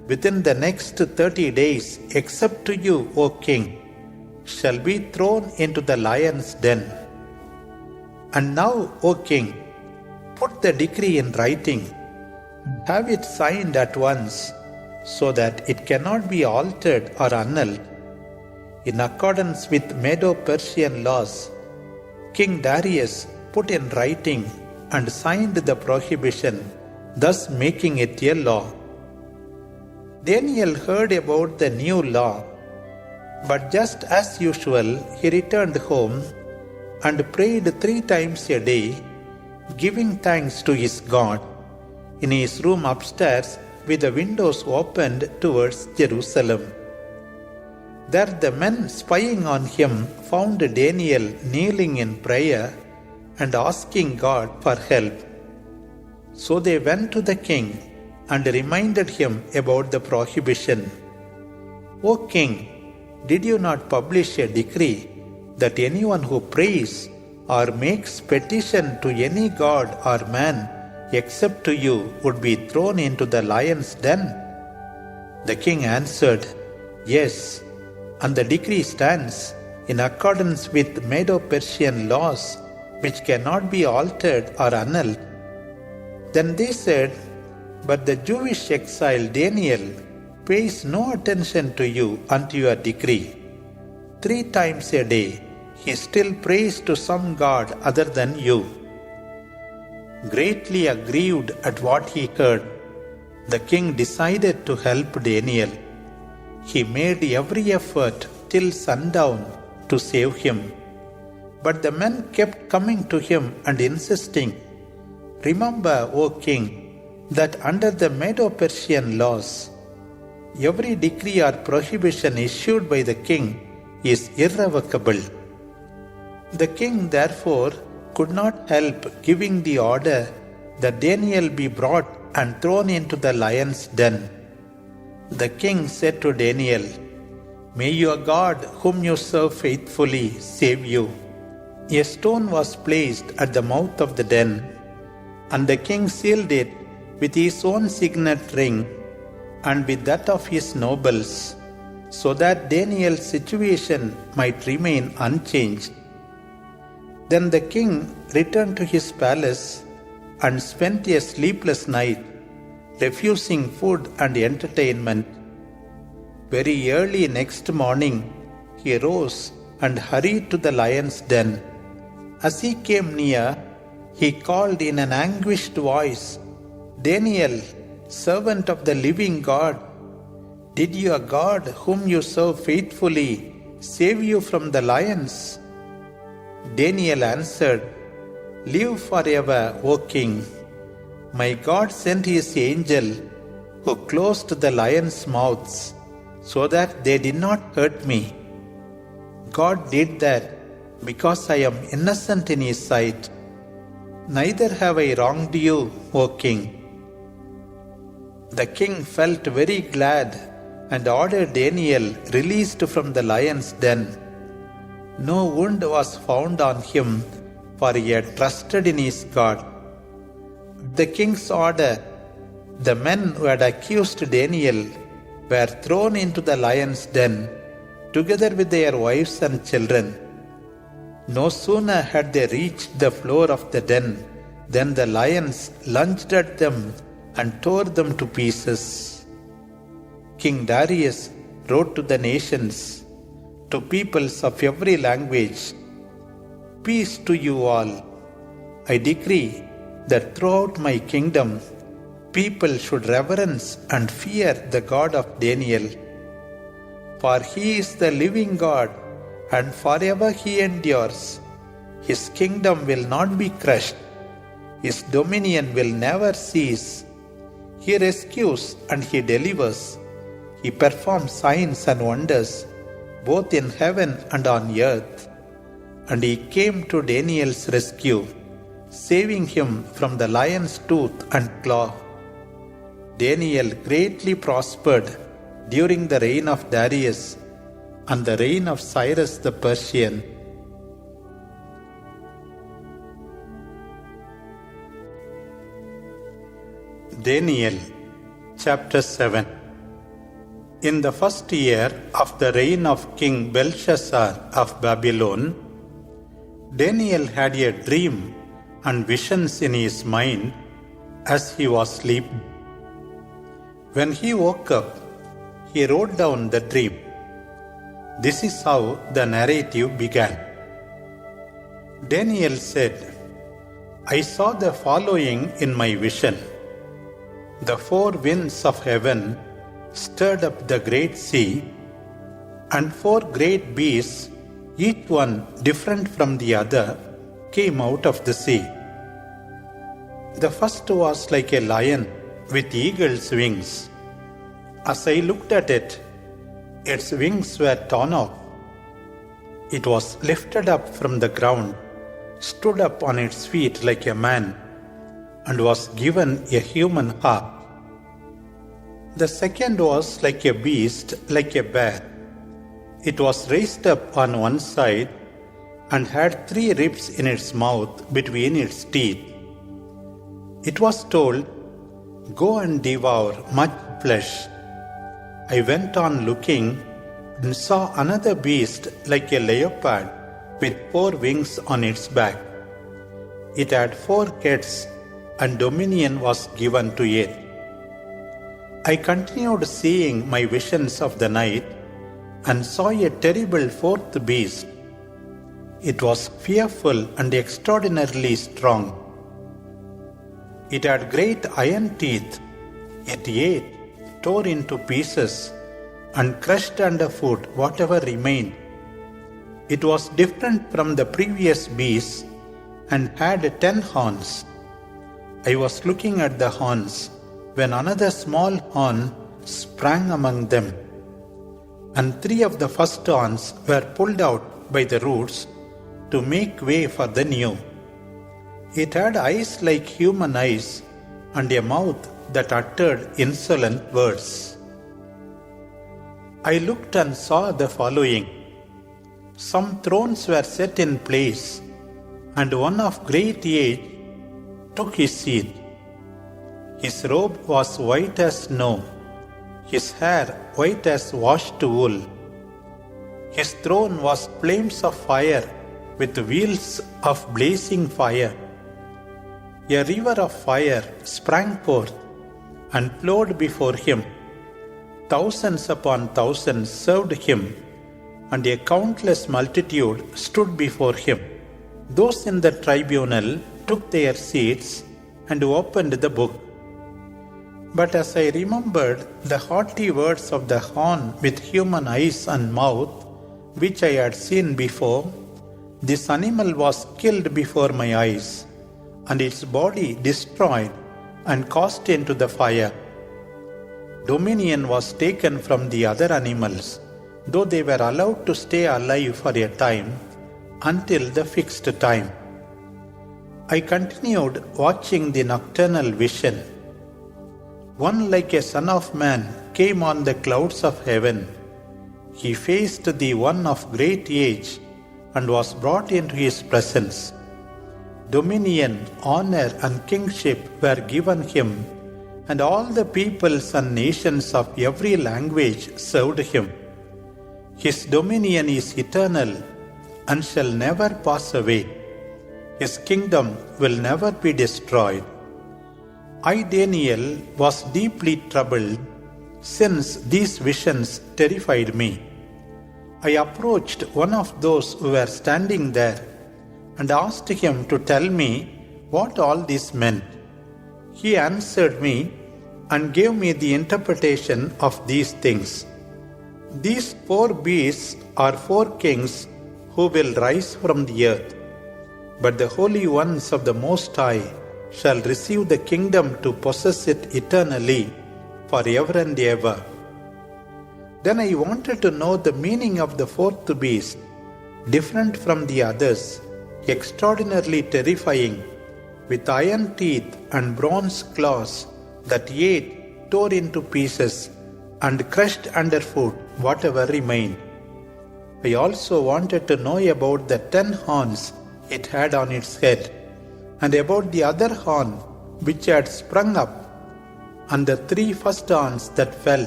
within the next 30 days, except to you, O king, shall be thrown into the lion's den. And now, O king, put the decree in writing, have it signed at once, so that it cannot be altered or annulled. In accordance with Medo-Persian laws, King Darius put in writing and signed the prohibition, thus making it a law. Daniel heard about the new law, but just as usual he returned home and prayed 3 times a day, giving thanks to his God, in his room upstairs with the windows opened towards Jerusalem. There the men spying on him found Daniel kneeling in prayer and asking God for help. So they went to the king and reminded him about the prohibition. O king, did you not publish a decree that anyone who prays or makes petition to any god or man except to you would be thrown into the lion's den? The king answered, Yes, and the decree stands in accordance with Medo-Persian laws, which cannot be altered or annulled. Then they said, But the Jewish exile Daniel pays no attention to you and to your decree. 3 times a day he still prays to some god other than you. Greatly aggrieved at what he heard, the king decided to help Daniel. He made every effort till sundown to save him. But the men kept coming to him and insisting, Remember, O king, that under the Medo-Persian laws, every decree or prohibition issued by the king is irrevocable. The king therefore could not help giving the order that Daniel be brought and thrown into the lion's den. The king said to Daniel, "May your God, whom you serve faithfully, save you." A stone was placed at the mouth of the den, and the king sealed it with his own signet ring and with that of his nobles, so that Daniel's situation might remain unchanged. Then the king returned to his palace and spent a sleepless night, refusing food and entertainment. Very early next morning, he rose and hurried to the lion's den. As he came near, he called in an anguished voice, "Daniel, servant of the living God, did your God, whom you serve faithfully, save you from the lions?" Daniel answered, "Live forever, O king. My God sent his angel, who closed the lions' mouths, so that they did not hurt me. God did that because I am innocent in his sight. Neither have I wronged you, O king." The king felt very glad and ordered Daniel released from the lion's den. No wound was found on him, for he had trusted in his God. At the king's order, the men who had accused Daniel were thrown into the lion's den, together with their wives and children. No sooner had they reached the floor of the den than the lions lunged at them and tore them to pieces. King Darius wrote to the nations, to peoples of every language, "Peace to you all. I decree that throughout my kingdom, people should reverence and fear the God of Daniel. For he is the living God, and forever he endures. His kingdom will not be crushed. His dominion will never cease. He rescues and he delivers. He performs signs and wonders, both in heaven and on earth." And he came to Daniel's rescue, saving him from the lion's tooth and claw. Daniel greatly prospered during the reign of Darius and the reign of Cyrus the Persian. Daniel chapter 7. In the first year of the reign of King Belshazzar of Babylon, Daniel had a dream and visions in his mind as he was sleeping. When he woke up, he wrote down the dream. This is how the narrative began. Daniel said, "I saw the following in my vision. The four winds of heaven stirred up the great sea, and four great beasts, each one different from the other, came out of the sea. The first was like a lion with eagle's wings. As I looked at it, its wings were torn off. It was lifted up from the ground, stood up on its feet like a man, and was given a human heart. The second was like a beast, like a bear. It was raised up on one side and had 3 ribs in its mouth between its teeth. It was told, 'Go and devour much flesh.' I went on looking and saw another beast like a leopard with 4 wings on its back. It had 4 heads, and dominion was given to it. I continued seeing my visions of the night and saw a terrible 4th beast. It was fearful and extraordinarily strong. It had great iron teeth. It ate, tore into pieces, and crushed underfoot whatever remained. It was different from the previous beasts and had 10 horns. I was looking at the horns when another small horn sprang among them. and 3 of the first horns were pulled out by the roots to make way for the new. It had eyes like human eyes and a mouth that uttered insolent words. I looked and saw the following. Some thrones were set in place, and one of great age took his seat. His robe was white as snow, his hair white as washed wool. His throne was flames of fire with wheels of blazing fire. A river of fire sprang forth and flowed before him. Thousands upon thousands served him, and a countless multitude stood before him. Those in the tribunal took their seats and opened the book. But as I remembered the haughty words of the horn with human eyes and mouth, which I had seen before, this animal was killed before my eyes, and its body destroyed and cast into the fire. Dominion was taken from the other animals, though they were allowed to stay alive for a time, until the fixed time. I continued watching the nocturnal vision. One like a son of man came on the clouds of heaven. He faced the one of great age and was brought into his presence. Dominion, honor, and kingship were given him, and all the peoples and nations of every language served him. His dominion is eternal and shall never pass away. His kingdom will never be destroyed. I, Daniel, was deeply troubled, since these visions terrified me. I approached one of those who were standing there and asked him to tell me what all this meant. He answered me and gave me the interpretation of these things. These 4 beasts are 4 kings who will rise from the earth, but the holy ones of the Most High shall receive the kingdom to possess it eternally, forever and ever. Then I wanted to know the meaning of the 4th beast, different from the others, extraordinarily terrifying, with iron teeth and bronze claws that ate, tore into pieces, and crushed underfoot whatever remained. I also wanted to know about the 10 horns it had on its head, and about the other horn which had sprung up, and the 3 first horns that fell,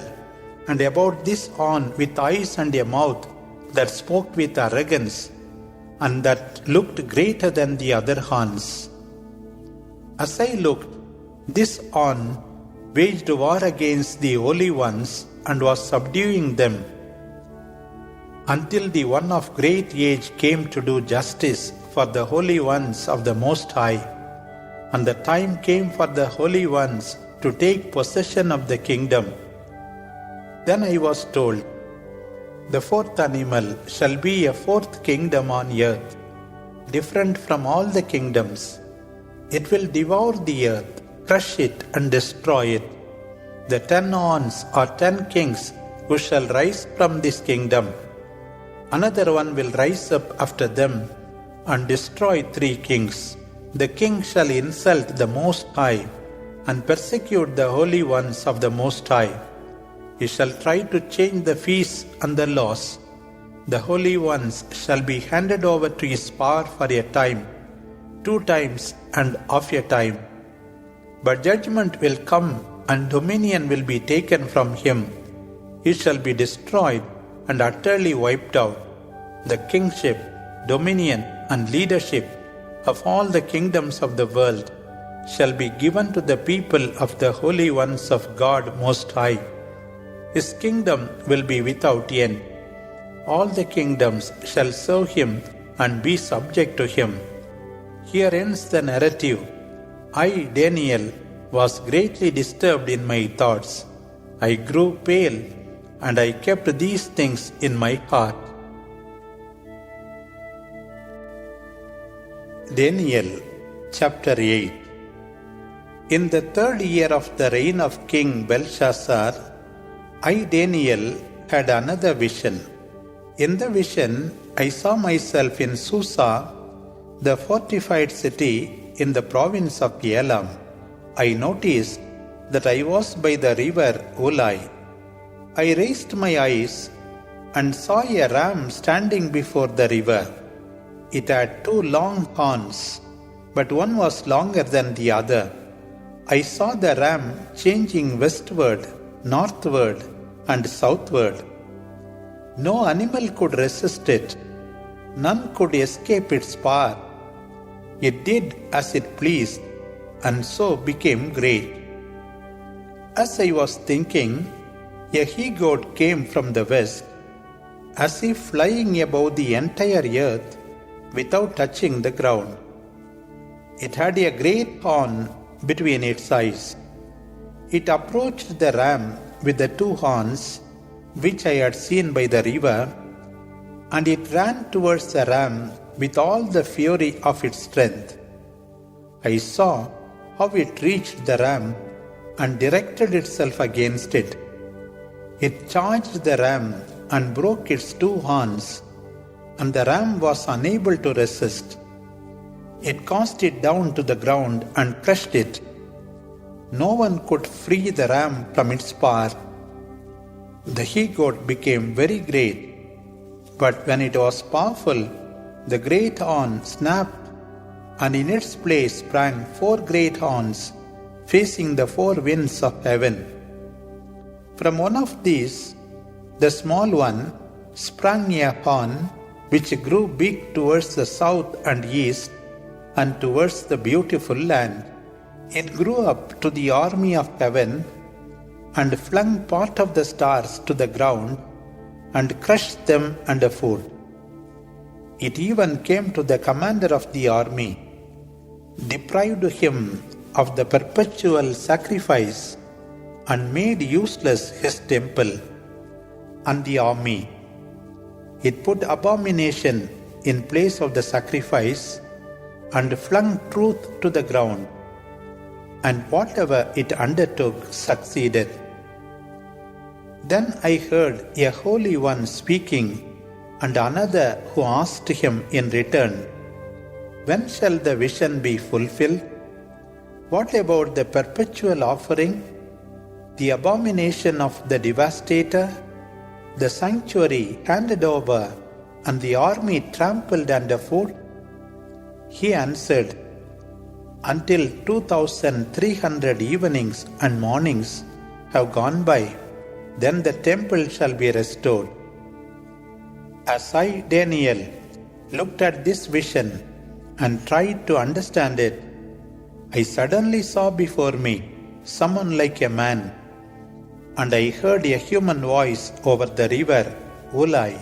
and about this horn with eyes and a mouth that spoke with arrogance, and that looked greater than the other horns. As I looked, this horn waged war against the holy ones and was subduing them, until the one of great age came to do justice for the holy ones of the Most High, and the time came for the holy ones to take possession of the kingdom. Then I was told, the 4th animal shall be a 4th kingdom on earth, different from all the kingdoms. It will devour the earth, crush it, and destroy it. The 10 horns are 10 kings who shall rise from this kingdom. Another one will rise up after them and destroy 3 kings. The king shall insult the Most High and persecute the holy ones of the Most High. He shall try to change the feasts and the laws. The holy ones shall be handed over to his power for a time, 2 times and of a time. But judgment will come and dominion will be taken from him. He shall be destroyed and utterly wiped out. The kingship, dominion, and leadership of all the kingdoms of the world shall be given to the people of the holy ones of God Most High. His kingdom will be without end. All the kingdoms shall serve him and be subject to him. Here ends the narrative. I, Daniel, was greatly disturbed in my thoughts. I grew pale, and I kept these things in my heart. Daniel chapter 8. In the 3rd year of the reign of King Belshazzar, I, Daniel, had another vision. In the vision, I saw myself in Susa, the fortified city in the province of Elam. I noticed that I was by the river Ulai. I raised my eyes and saw a ram standing before the river. It had 2 long horns, but one was longer than the other. I saw the ram changing westward, northward, and southward. No animal could resist it. None could escape its power. It did as it pleased, and so became great. As I was thinking, a he-goat came from the west, as if flying above the entire earth without touching the ground. It had a great horn between its eyes. It approached the ram with the 2 horns, which I had seen by the river, and it ran towards the ram with all the fury of its strength. I saw how it reached the ram and directed itself against it. It charged the ram and broke its 2 horns, and the ram was unable to resist. It cast it down to the ground and crushed it. No one could free the ram from its power. The he-goat became very great, but when it was powerful, the great horn snapped, and in its place sprang 4 great horns, facing the 4 winds of heaven. From one of these, the small one, sprang a horn which grew big towards the south and east and towards the beautiful land. It grew up to the army of heaven and flung part of the stars to the ground and crushed them underfoot. It even came to the commander of the army, deprived him of the perpetual sacrifice, and made useless his temple and the army. It put abomination in place of the sacrifice and flung truth to the ground, and whatever it undertook succeeded. Then I heard a holy one speaking, and another who asked him in return, "When shall the vision be fulfilled? What about the perpetual offering, the abomination of the devastator, the sanctuary handed over, and the army trampled underfoot?" He answered, "Until 2,300 evenings and mornings have gone by, then the temple shall be restored." As I, Daniel, looked at this vision and tried to understand it, I suddenly saw before me someone like a man, and I heard a human voice over the river Ulai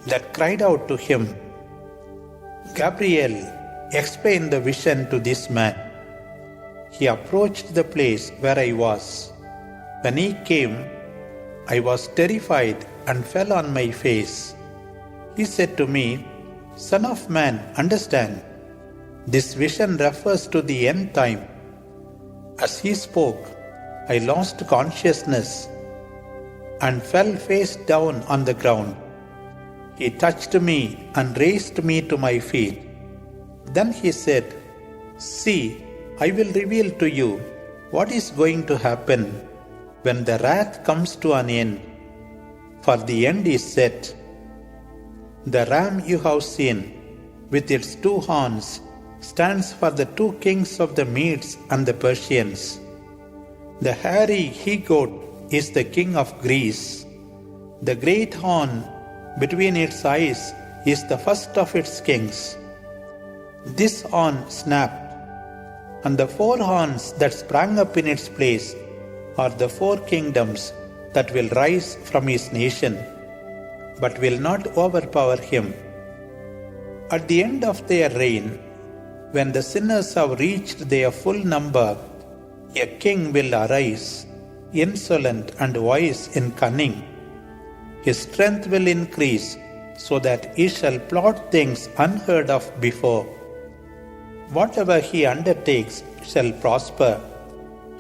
that cried out to him, "Gabriel, explain the vision to this man." He approached the place where I was. When he came, I was terrified and fell on my face. He said to me, "Son of man, understand. This vision refers to the end time." As he spoke, I lost consciousness and fell face down on the ground. He touched me and raised me to my feet. Then he said, "See, I will reveal to you what is going to happen when the wrath comes to an end, for the end is set. The ram you have seen, with its 2 horns, stands for the 2 kings of the Medes and the Persians. The hairy he-goat is the king of Greece. The great horn between its eyes is the first of its kings. This horn snapped, and the 4 horns that sprang up in its place are the 4 kingdoms that will rise from his nation, but will not overpower him. At the end of their reign, when the sinners have reached their full number, a king will arise, insolent and wise in cunning. His strength will increase, so that he shall plot things unheard of before. Whatever he undertakes shall prosper.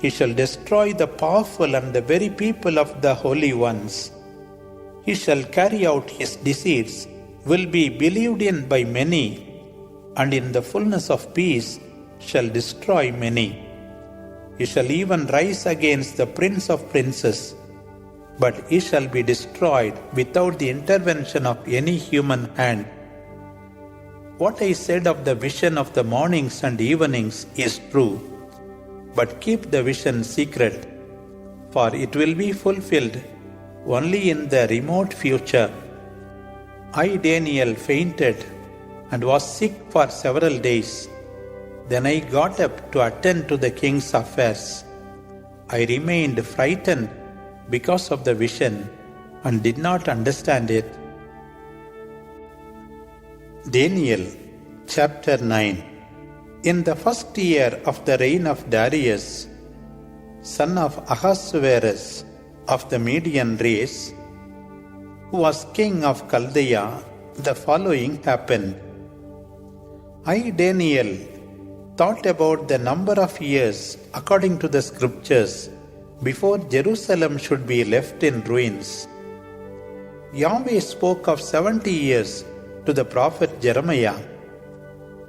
He shall destroy the powerful and the very people of the holy ones. He shall carry out his deceits, will be believed in by many, and in the fullness of peace shall destroy many. He shall even rise against the Prince of Princes, but he shall be destroyed without the intervention of any human hand. What I said of the vision of the mornings and evenings is true, but keep the vision secret, for it will be fulfilled only in the remote future. I, Daniel, fainted and was sick for several days. Then I got up to attend to the king's affairs. I remained frightened because of the vision and did not understand it. Daniel chapter 9. In the first year of the reign of Darius, son of Ahasuerus of the Median race, who was king of Chaldea, the following happened. I, Daniel, thought about the number of years according to the scriptures before Jerusalem should be left in ruins. Yahweh spoke of 70 years to the prophet Jeremiah.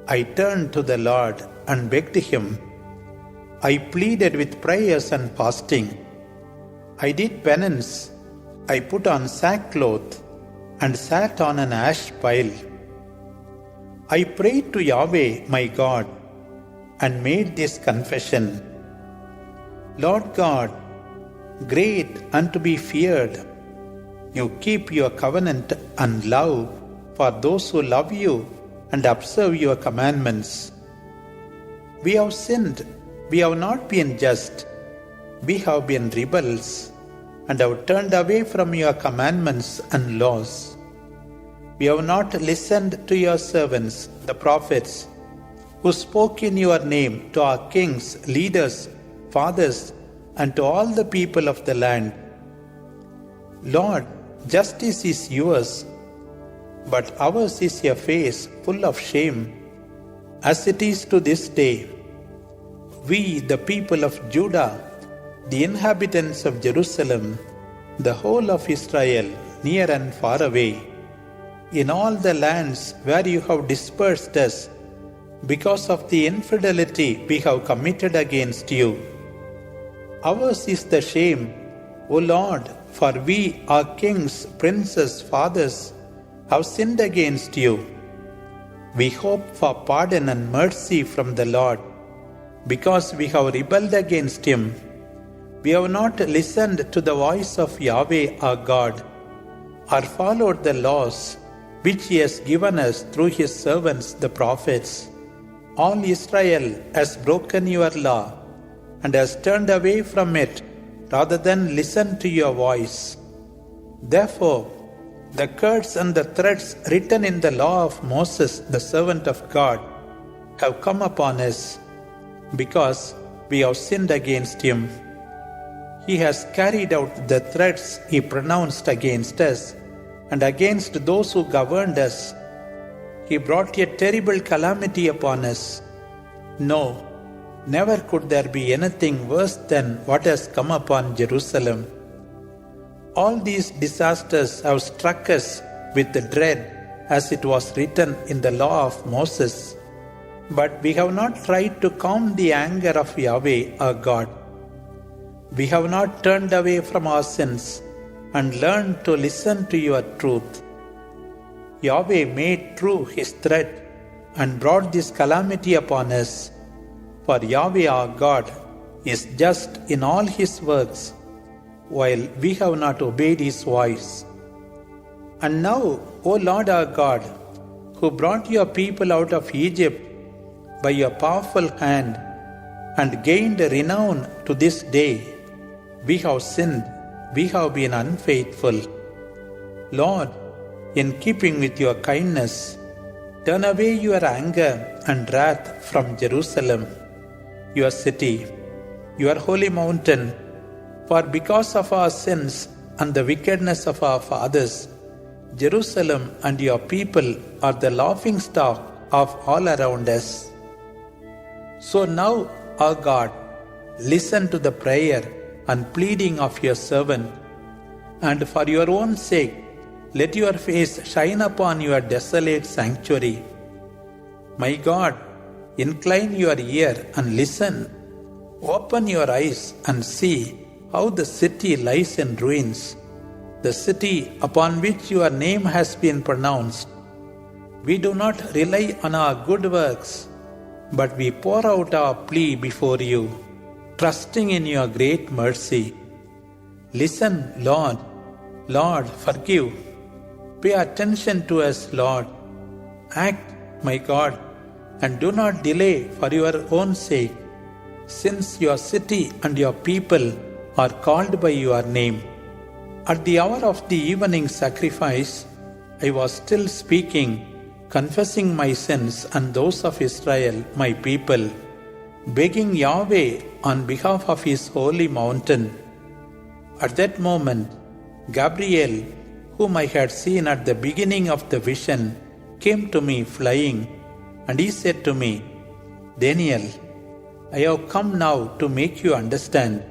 I turned to the Lord and begged him. I pleaded with prayers and fasting. I did penance. I put on sackcloth and sat on an ash pile. I prayed to Yahweh my God and made this confession. Lord God, great and to be feared, you keep your covenant and love for those who love you and observe your commandments. We have sinned, we have not been just, we have been rebels and have turned away from your commandments and laws. We have not listened to your servants, the prophets, who spoke in your name to our kings, leaders, fathers, and to all the people of the land. Lord, justice is yours, but ours is a face full of shame, as it is to this day. We, the people of Judah, the inhabitants of Jerusalem, the whole of Israel, near and far away, in all the lands where you have dispersed us, because of the infidelity we have committed against you. Ours is the shame, O Lord, for we, our kings, princes, fathers, have sinned against you. We hope for pardon and mercy from the Lord, because we have rebelled against him. We have not listened to the voice of Yahweh our God, or followed the laws which he has given us through his servants the prophets. All Israel has broken your law and has turned away from it rather than listen to your voice. Therefore, the curse and the threats written in the law of Moses, the servant of God, have come upon us, because we have sinned against him. He has carried out the threats he pronounced against us and against those who governed us. He brought a terrible calamity upon us. No, never could there be anything worse than what has come upon Jerusalem. All these disasters have struck us with dread, as it was written in the law of Moses. But we have not tried to calm the anger of Yahweh our God. We have not turned away from our sins and learned to listen to your truth. Yahweh made true his threat and brought this calamity upon us. For Yahweh our God is just in all his works, while we have not obeyed his voice. And now, O Lord our God, who brought your people out of Egypt by your powerful hand and gained renown to this day, we have sinned, we have been unfaithful. Lord, in keeping with your kindness, turn away your anger and wrath from Jerusalem, your city, your holy mountain. For because of our sins and the wickedness of our fathers, Jerusalem and your people are the laughingstock of all around us. So now, our God, listen to the prayer and pleading of your servant, and for your own sake, let your face shine upon your desolate sanctuary. My God, incline your ear and listen. Open your eyes and see how the city lies in ruins, the city upon which your name has been pronounced. We do not rely on our good works, but we pour out our plea before you, trusting in your great mercy. Listen, Lord. Lord, forgive. Pay attention to us, Lord. Act, my God, and do not delay for your own sake, since your city and your people are called by your name. At the hour of the evening sacrifice, I was still speaking, confessing my sins and those of Israel, my people, begging Yahweh on behalf of His holy mountain. At that moment, Gabriel, whom I had seen at the beginning of the vision, came to me flying, and he said to me, Daniel, I have come now to make you understand.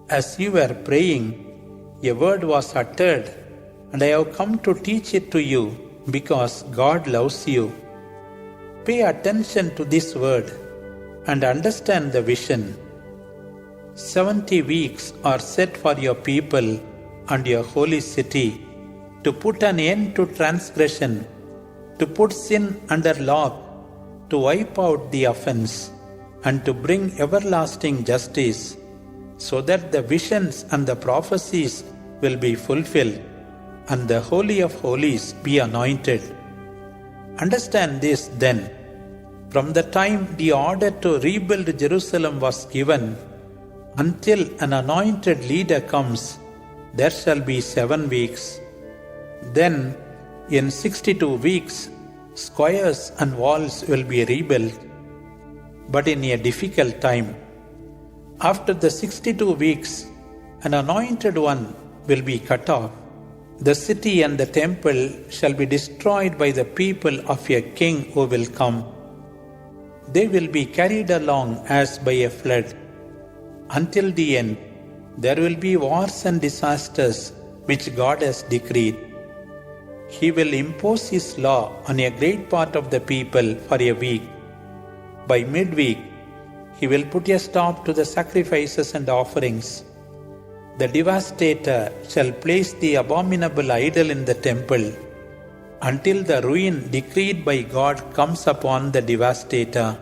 As you were praying, a word was uttered, and I have come to teach it to you because God loves you. Pay attention to this word and understand the vision. 70 weeks are set for your people and your holy city to put an end to transgression, to put sin under lock, to wipe out the offense, and to bring everlasting justice, so that the visions and the prophecies will be fulfilled, and the Holy of Holies be anointed. Understand this then. From the time the order to rebuild Jerusalem was given, until an anointed leader comes, there shall be 7 weeks. Then, in 62 weeks, squares and walls will be rebuilt, but in a difficult time. After the 62 weeks, an anointed one will be cut off. The city and the temple shall be destroyed by the people of a king who will come. They will be carried along as by a flood. Until the end, there will be wars and disasters which God has decreed. He will impose His law on a great part of the people for a week. By midweek, He will put a stop to the sacrifices and offerings. The devastator shall place the abominable idol in the temple until the ruin decreed by God comes upon the devastator.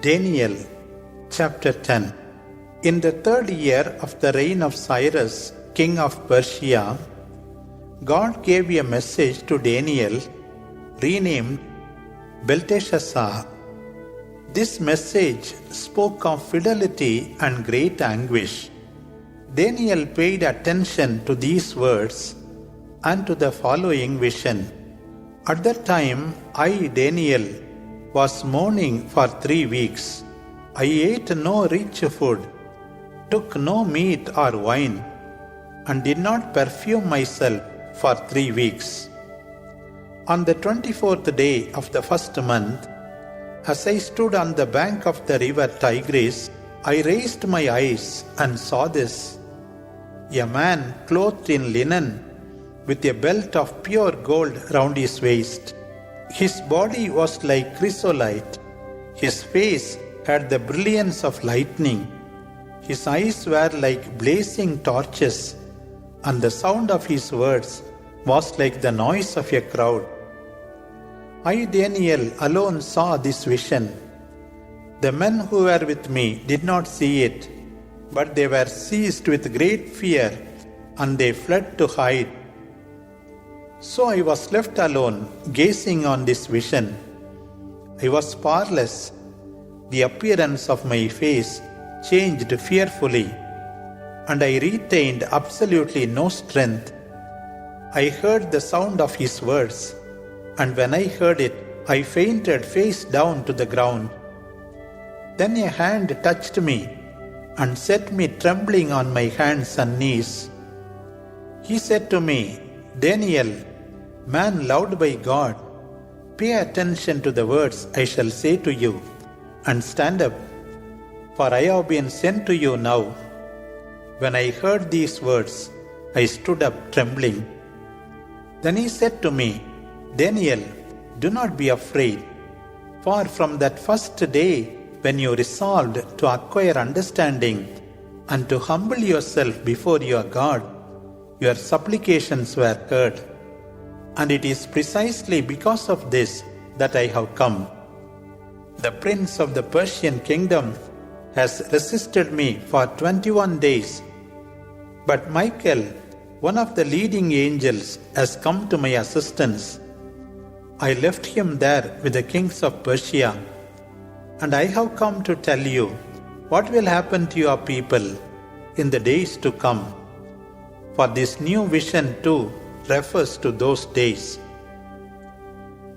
Daniel chapter 10. In the 3rd year of the reign of Cyrus, king of Persia, God gave a message to Daniel, renamed Belteshazzar. This message spoke of fidelity and great anguish. Daniel paid attention to these words and to the following vision. At that time, I, Daniel, was mourning for 3 weeks. I ate no rich food, took no meat or wine, and did not perfume myself for 3 weeks. On the 24th day of the 1st month, as I stood on the bank of the river Tigris, I raised my eyes and saw this: a man clothed in linen, with a belt of pure gold round his waist. His body was like chrysolite. His face had the brilliance of lightning. His eyes were like blazing torches, and the sound of his words was like the noise of a crowd. I, Daniel, alone saw this vision. The men who were with me did not see it, but they were seized with great fear, and they fled to hide. So I was left alone, gazing on this vision. I was powerless. The appearance of my face changed fearfully, and I retained absolutely no strength. I heard the sound of his words, and when I heard it, I fainted face down to the ground. Then a hand touched me and set me trembling on my hands and knees. He said to me, Daniel, man loved by God, pay attention to the words I shall say to you, and stand up, for I have been sent to you now. When I heard these words, I stood up trembling. Then he said to me, Daniel, do not be afraid, for from that first day when you resolved to acquire understanding and to humble yourself before your God, your supplications were heard. And it is precisely because of this that I have come. The prince of the Persian kingdom has resisted me for 21 days. But Michael, one of the leading angels, has come to my assistance. I left him there with the kings of Persia, and I have come to tell you what will happen to your people in the days to come. For this new vision too refers to those days.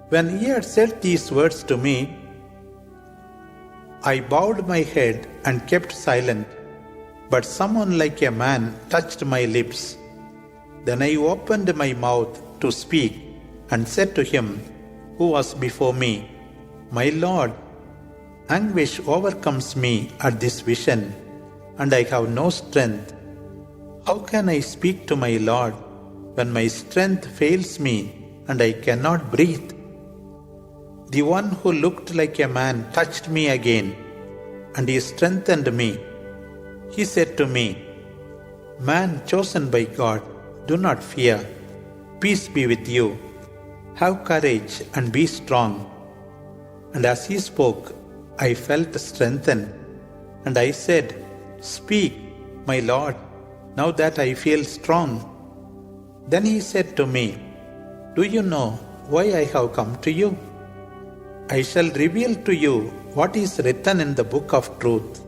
When he had said these words to me, I bowed my head and kept silent, but someone like a man touched my lips. Then I opened my mouth to speak and said to him who was before me, My Lord, anguish overcomes me at this vision, and I have no strength. How can I speak to my Lord when my strength fails me and I cannot breathe? The one who looked like a man touched me again, and he strengthened me. He said to me, Man chosen by God, do not fear. Peace be with you. Have courage and be strong. And as he spoke, I felt strengthened, and I said, Speak, my Lord, now that I feel strong. Then he said to me, Do you know why I have come to you? I shall reveal to you what is written in the book of truth.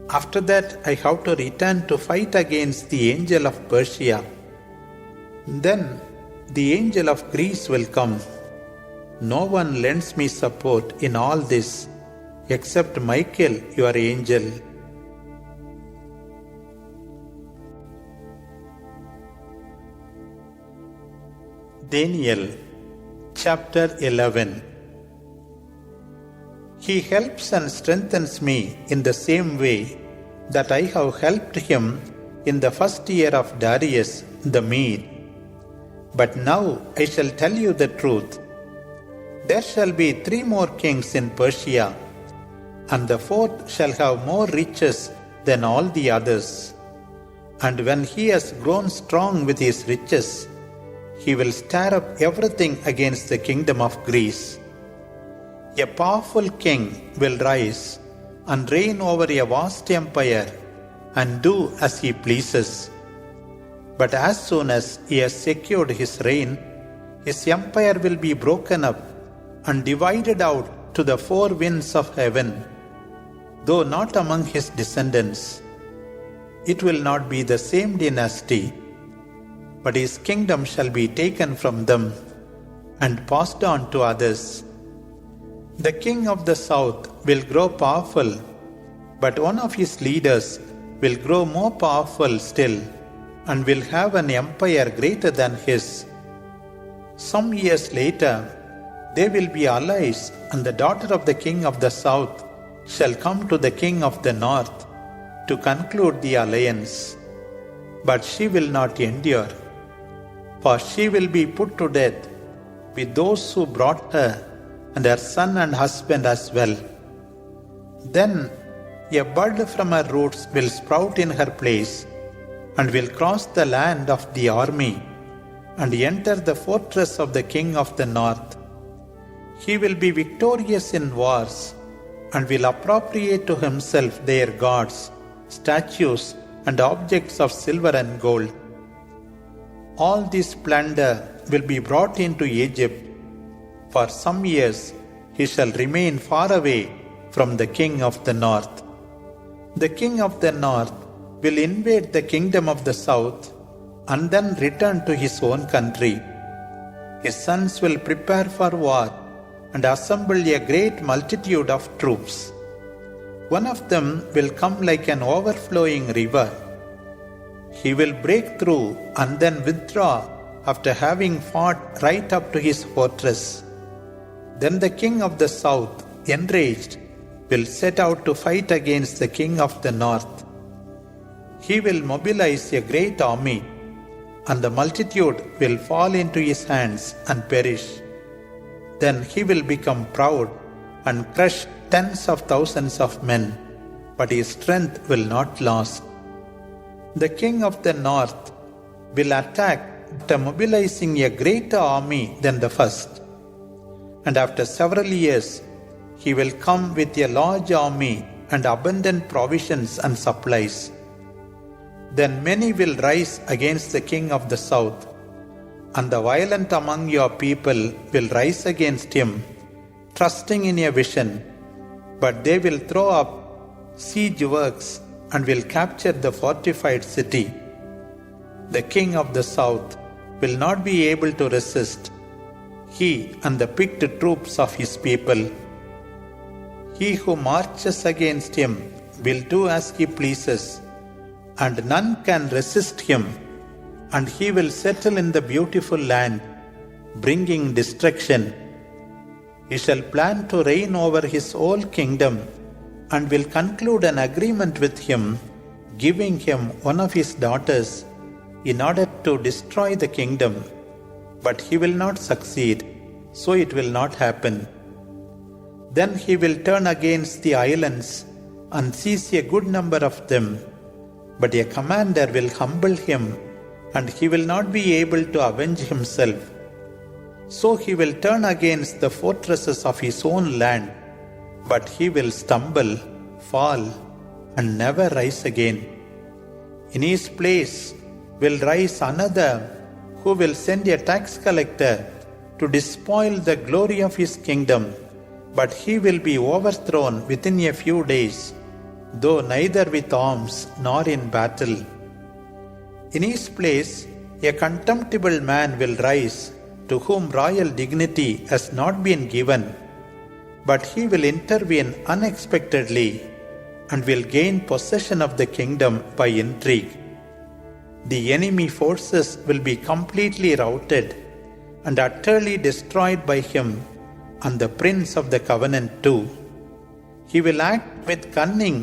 After that, I have to return to fight against the angel of Persia. Then the angel of Greece will come. No one lends me support in all this except Michael, your angel. Daniel chapter 11. He helps and strengthens me in the same way that I have helped him in the first year of Darius the Mede. But now I shall tell you the truth. There shall be 3 more kings in Persia, and the 4th shall have more riches than all the others. And when he has grown strong with his riches, he will stir up everything against the kingdom of Greece. A powerful king will rise and reign over a vast empire and do as he pleases. But as soon as he has secured his reign, his empire will be broken up and divided out to the 4 winds of heaven, though not among his descendants. It will not be the same dynasty, but his kingdom shall be taken from them and passed on to others. The king of the south will grow powerful, but one of his leaders will grow more powerful still and will have an empire greater than his. Some years later, they will be allies, and the daughter of the king of the south shall come to the king of the north to conclude the alliance. But she will not endure, for she will be put to death with those who brought her, and her son and husband as well. Then a bud from her roots will sprout in her place, and will cross the land of the army, and enter the fortress of the king of the north. He will be victorious in wars, and will appropriate to himself their gods, statues, and objects of silver and gold. All this plunder will be brought into Egypt. For some years he shall remain far away from the king of the north. The king of the north will invade the kingdom of the south and then return to his own country. His sons will prepare for war and assemble a great multitude of troops. One of them will come like an overflowing river. He will break through and then withdraw after having fought right up to his fortress. Then the king of the south, enraged, will set out to fight against the king of the north. He will mobilize a great army, and the multitude will fall into his hands and perish. Then he will become proud and crush tens of thousands of men, but his strength will not last. The king of the north will attack after mobilizing a greater army than the first. And after several years, he will come with a large army and abundant provisions and supplies. Then many will rise against the king of the south, and the violent among your people will rise against him, trusting in a vision, but they will throw up siege works and will capture the fortified city. The king of the south will not be able to resist, he and the picked troops of his people. He who marches against him will do as he pleases, and none can resist him, and he will settle in the beautiful land, bringing destruction. He shall plan to reign over his whole kingdom, and will conclude an agreement with him, giving him one of his daughters, in order to destroy the kingdom. But he will not succeed, so it will not happen. Then he will turn against the islands and seize a good number of them. But a commander will humble him, and he will not be able to avenge himself. So he will turn against the fortresses of his own land, but he will stumble, fall, and never rise again. In his place will rise another who will send a tax collector to despoil the glory of his kingdom, but he will be overthrown within a few days, though neither with arms nor in battle. In his place, a contemptible man will rise, to whom royal dignity has not been given, but he will intervene unexpectedly and will gain possession of the kingdom by intrigue. The enemy forces will be completely routed and utterly destroyed by him, and the prince of the covenant too. He will act with cunning,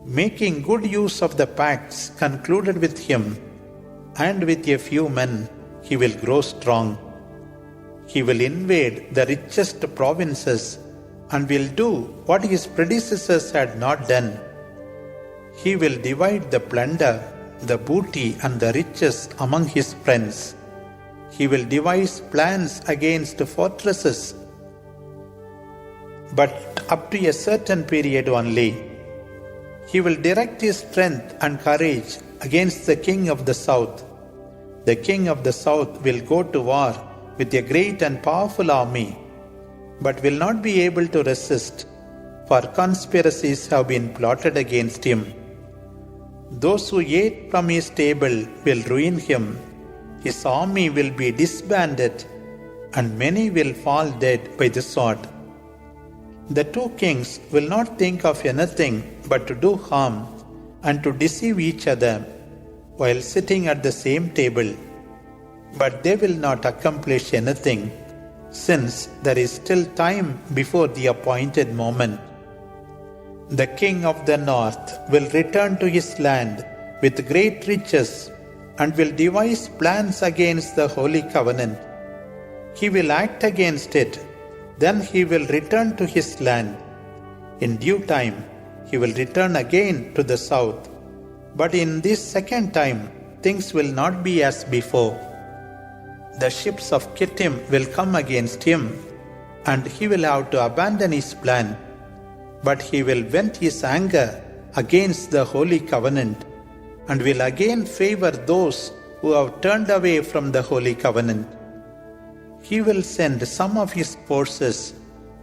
making good use of the pacts concluded with him, and with a few men he will grow strong. He will invade the richest provinces and will do what his predecessors had not done. He will divide the plunder, the booty, and the riches among his friends. He will devise plans against fortresses, but up to a certain period only. He will direct his strength and courage against the king of the south. The king of the south will go to war with a great and powerful army, but will not be able to resist, for conspiracies have been plotted against him. Those who ate from his table will ruin him. His army will be disbanded, and many will fall dead by the sword. The two kings will not think of anything but to do harm and to deceive each other while sitting at the same table. But they will not accomplish anything, since there is still time before the appointed moment. The king of the north will return to his land with great riches and will devise plans against the holy covenant. He will act against it, then he will return to his land. In due time, he will return again to the south, but in this second time, things will not be as before. The ships of Kittim will come against him, and he will have to abandon his plan, but he will vent his anger against the holy covenant, and will again favor those who have turned away from the holy covenant. He will send some of his forces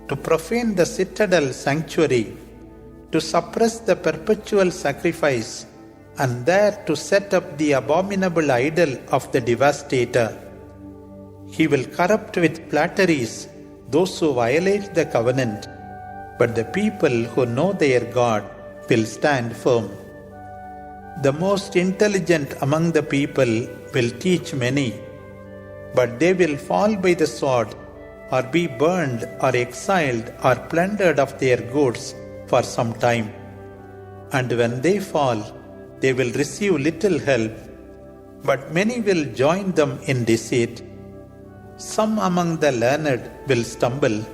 to profane the citadel sanctuary, to suppress the perpetual sacrifice, and there to set up the abominable idol of the devastator. He will corrupt with flatteries those who violate the covenant, but the people who know their God will stand firm. The most intelligent among the people will teach many, but they will fall by the sword, or be burned, or exiled, or plundered of their goods for some time. And when they fall, they will receive little help, but many will join them in deceit. Some among the learned will stumble,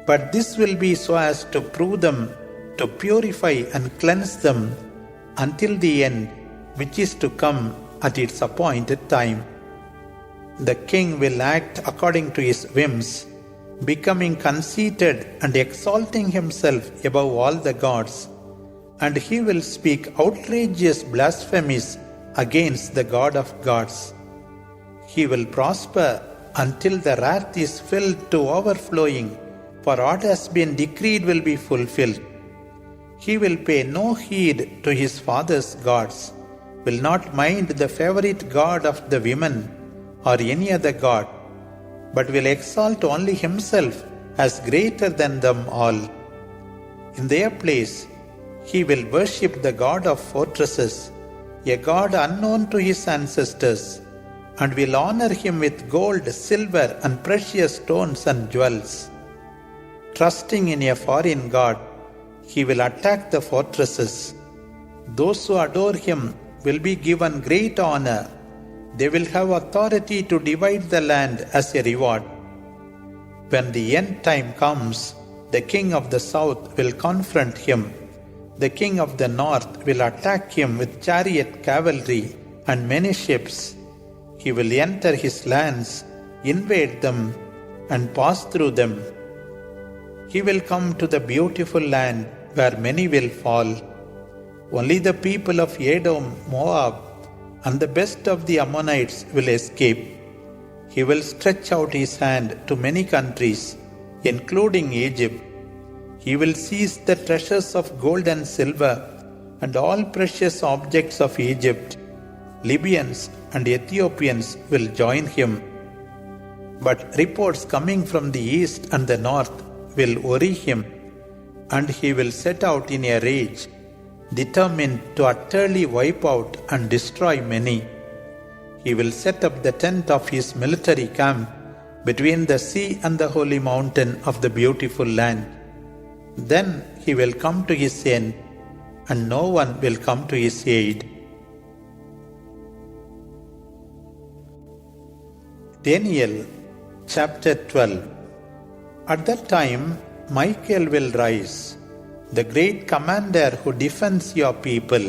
but this will be so as to prove them, to purify and cleanse them until the end, which is to come at its appointed time. The king will act according to his whims, becoming conceited and exalting himself above all the gods, and he will speak outrageous blasphemies against the God of gods. He will prosper until the wrath is filled to overflowing, for what has been decreed will be fulfilled. He will pay no heed to his father's gods, will not mind the favorite god of the women or any other god, but will exalt only himself as greater than them all. In their place, he will worship the god of fortresses, a god unknown to his ancestors, and will honor him with gold, silver, and precious stones and jewels. Trusting in a foreign god, he will attack the fortresses. Those who adore him will be given great honor. They will have authority to divide the land as a reward. When the end time comes, the king of the south will confront him. The king of the north will attack him with chariot cavalry and many ships. He will enter his lands, invade them, and pass through them. He will come to the beautiful land where many will fall. Only the people of Edom, Moab, and the best of the Ammonites will escape. He will stretch out his hand to many countries, including Egypt. He will seize the treasures of gold and silver and all precious objects of Egypt. Libyans and Ethiopians will join him. But reports coming from the east and the north will worry him, and he will set out in a rage, determined to utterly wipe out and destroy many. He will set up the tent of his military camp between the sea and the holy mountain of the beautiful land. Then he will come to his end, and no one will come to his aid. Daniel chapter 12. At that time, Michael will rise, the great commander who defends your people.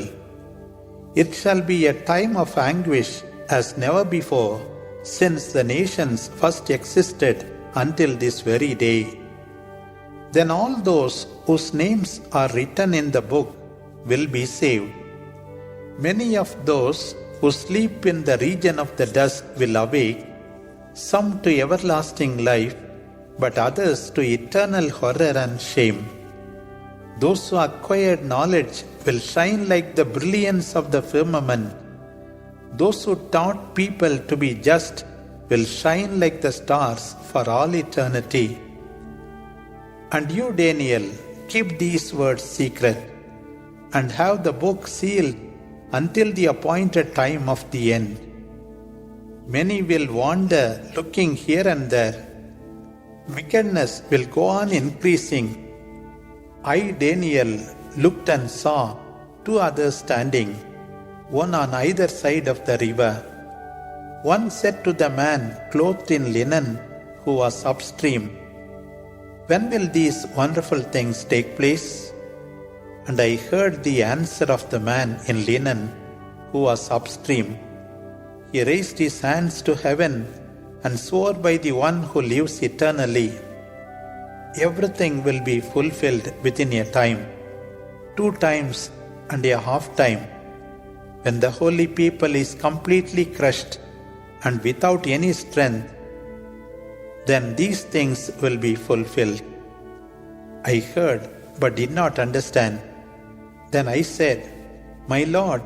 It shall be a time of anguish as never before, since the nations first existed until this very day. Then all those whose names are written in the book will be saved. Many of those who sleep in the region of the dust will awake, some to everlasting life, but others to eternal horror and shame. Those who acquired knowledge will shine like the brilliance of the firmament. Those who taught people to be just will shine like the stars for all eternity. And you, Daniel, keep these words secret, and have the book sealed until the appointed time of the end. Many will wander, looking here and there. Wickedness will go on increasing. I, Daniel, looked and saw two others standing, one on either side of the river. One said to the man clothed in linen who was upstream, "When will these wonderful things take place?" And I heard the answer of the man in linen who was upstream. He raised his hands to heaven and swore by the one who lives eternally. Everything will be fulfilled within a time, 2 times and a half time, when the holy people is completely crushed and without any strength. Then these things will be fulfilled. I heard but did not understand. Then I said, "My Lord,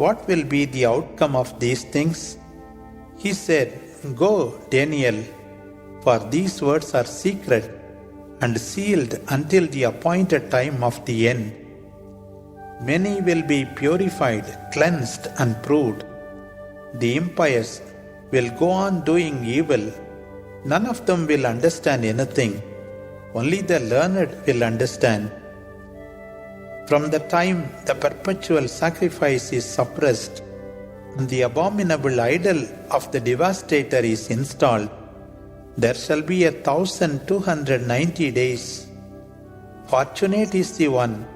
what will be the outcome of these things?" He said, "Go, Daniel, for these words are secret and sealed until the appointed time of the end. Many will be purified, cleansed, and proved. The impious will go on doing evil. None of them will understand anything. Only the learned will understand. From the time the perpetual sacrifice is suppressed and the abominable idol of the devastator is installed, there shall be 1,290 days. Fortunate is the one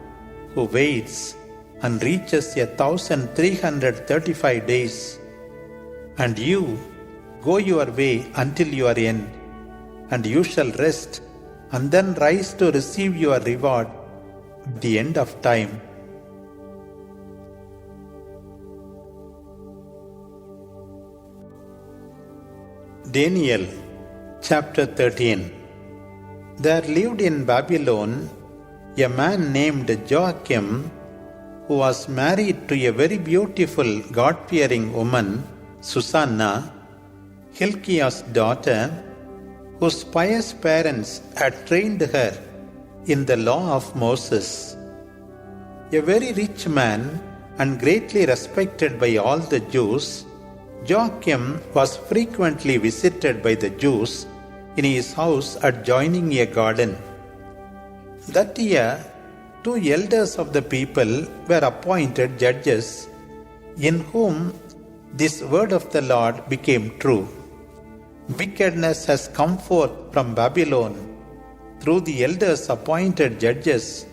who waits and reaches 1,335 days. And you go your way until your end, and you shall rest, and then rise to receive your reward at the end of time. Daniel chapter 13. There lived in Babylon a man named Joachim, who was married to a very beautiful God-fearing woman, Susanna, Hilkiah's daughter, whose pious parents had trained her in the law of Moses. A very rich man and greatly respected by all the Jews, Joachim was frequently visited by the Jews in his house adjoining a garden. That year, 2 elders of the people were appointed judges, in whom this word of the Lord became true. Wickedness has come forth from Babylon through the elders appointed judges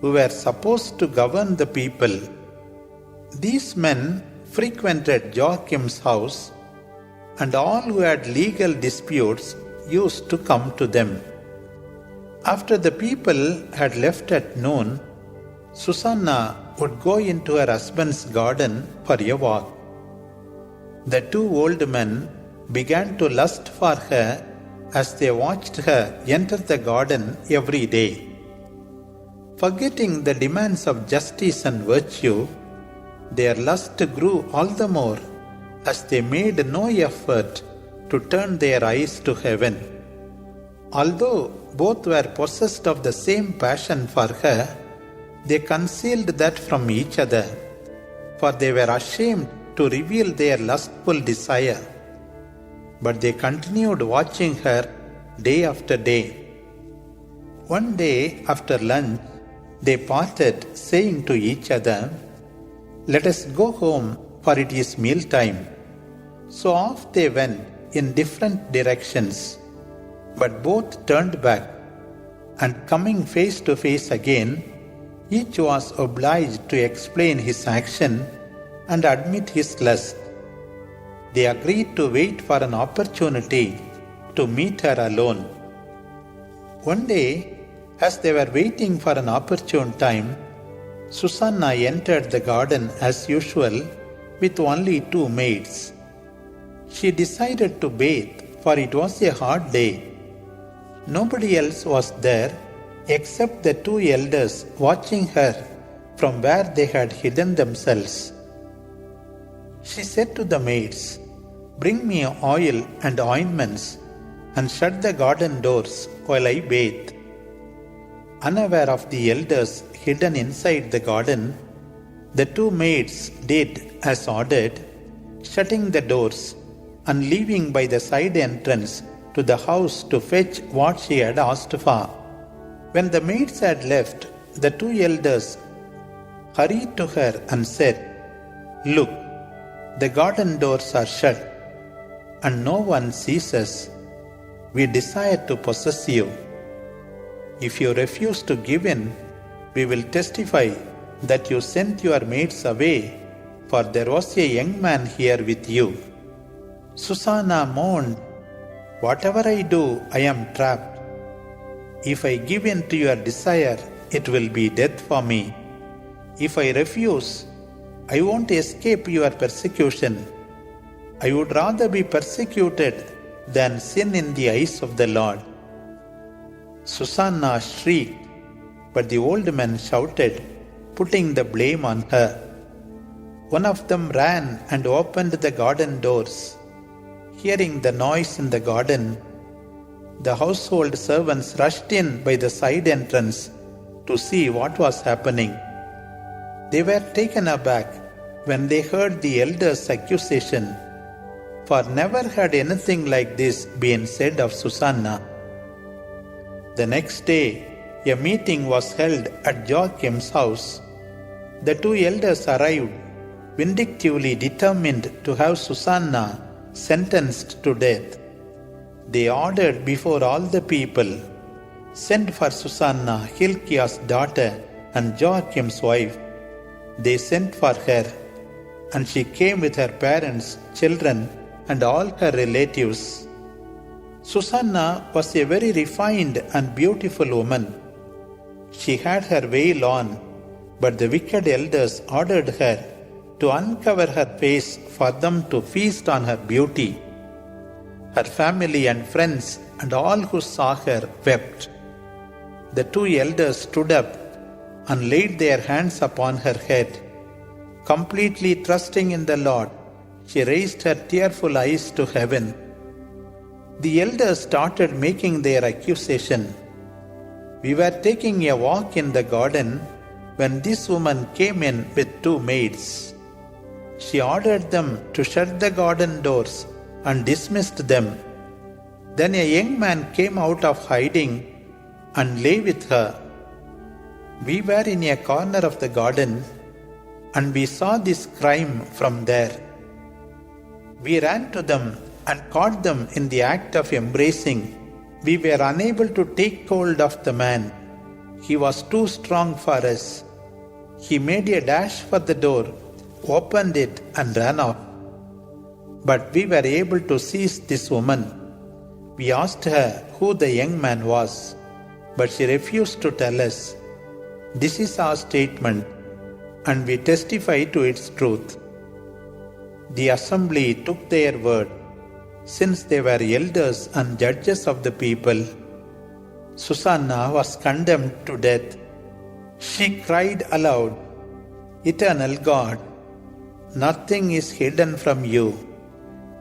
who were supposed to govern the people. These men frequented Joachim's house, and all who had legal disputes used to come to them. After the people had left at noon, Susanna would go into her husband's garden for a walk. The 2 old men began to lust for her as they watched her enter the garden every day. Forgetting the demands of justice and virtue, their lust grew all the more as they made no effort to turn their eyes to heaven. Although both were possessed of the same passion for her, they concealed that from each other, for they were ashamed to reveal their lustful desire. But they continued watching her day after day. One day after lunch, they parted, saying to each other, "Let us go home, for it is mealtime." So off they went in different directions. But both turned back, and coming face to face again, each was obliged to explain his action and admit his lust. They agreed to wait for an opportunity to meet her alone. One day, as they were waiting for an opportune time, Susanna entered the garden as usual with only 2 maids. She decided to bathe, for it was a hot day. Nobody else was there except the 2 elders watching her from where they had hidden themselves. She said to the maids, "Bring me oil and ointments, and shut the garden doors while I bathe." Unaware of the elders hidden inside the garden, the 2 maids did as ordered, shutting the doors and leaving by the side entrance to the house to fetch what she had asked for. When the maids had left, the 2 elders hurried to her and said, "Look, the garden doors are shut, and no one sees us. We desire to possess you. If you refuse to give in, we will testify that you sent your maids away, for there was a young man here with you." Susanna moaned, "Whatever I do, I am trapped. If I give in to your desire, it will be death for me. If I refuse, I won't escape your persecution. I would rather be persecuted than sin in the eyes of the Lord." Susanna shrieked, but the old men shouted, putting the blame on her. One of them ran and opened the garden doors. Hearing the noise in the garden, the household servants rushed in by the side entrance to see what was happening. They were taken aback when they heard the elders' accusation, for never had anything like this been said of Susanna. The next day, a meeting was held at Joachim's house. The two elders arrived, vindictively determined to have Susanna sentenced to death. They ordered before all the people, "Send for Susanna, Hilkiah's daughter and Joachim's wife." They sent for her, and she came with her parents, children, and all her relatives. Susanna was a very refined and beautiful woman. She had her veil on, but the wicked elders ordered her to uncover her face for them to feast on her beauty. Her family and friends and all who saw her wept. The two elders stood up and laid their hands upon her head. Completely trusting in the Lord, she raised her tearful eyes to heaven. The elders started making their accusation. "We were taking a walk in the garden when this woman came in with two maids. She ordered them to shut the garden doors and dismissed them. Then a young man came out of hiding and lay with her. We were in a corner of the garden and we saw this crime from there. We ran to them and caught them in the act of embracing. We were unable to take hold of the man. He was too strong for us. He made a dash for the door, opened it and ran off. But we were able to seize this woman. We asked her who the young man was, but she refused to tell us. This is our statement, and we testify to its truth." The assembly took their word, since they were elders and judges of the people. Susanna was condemned to death. She cried aloud, "Eternal God, nothing is hidden from you.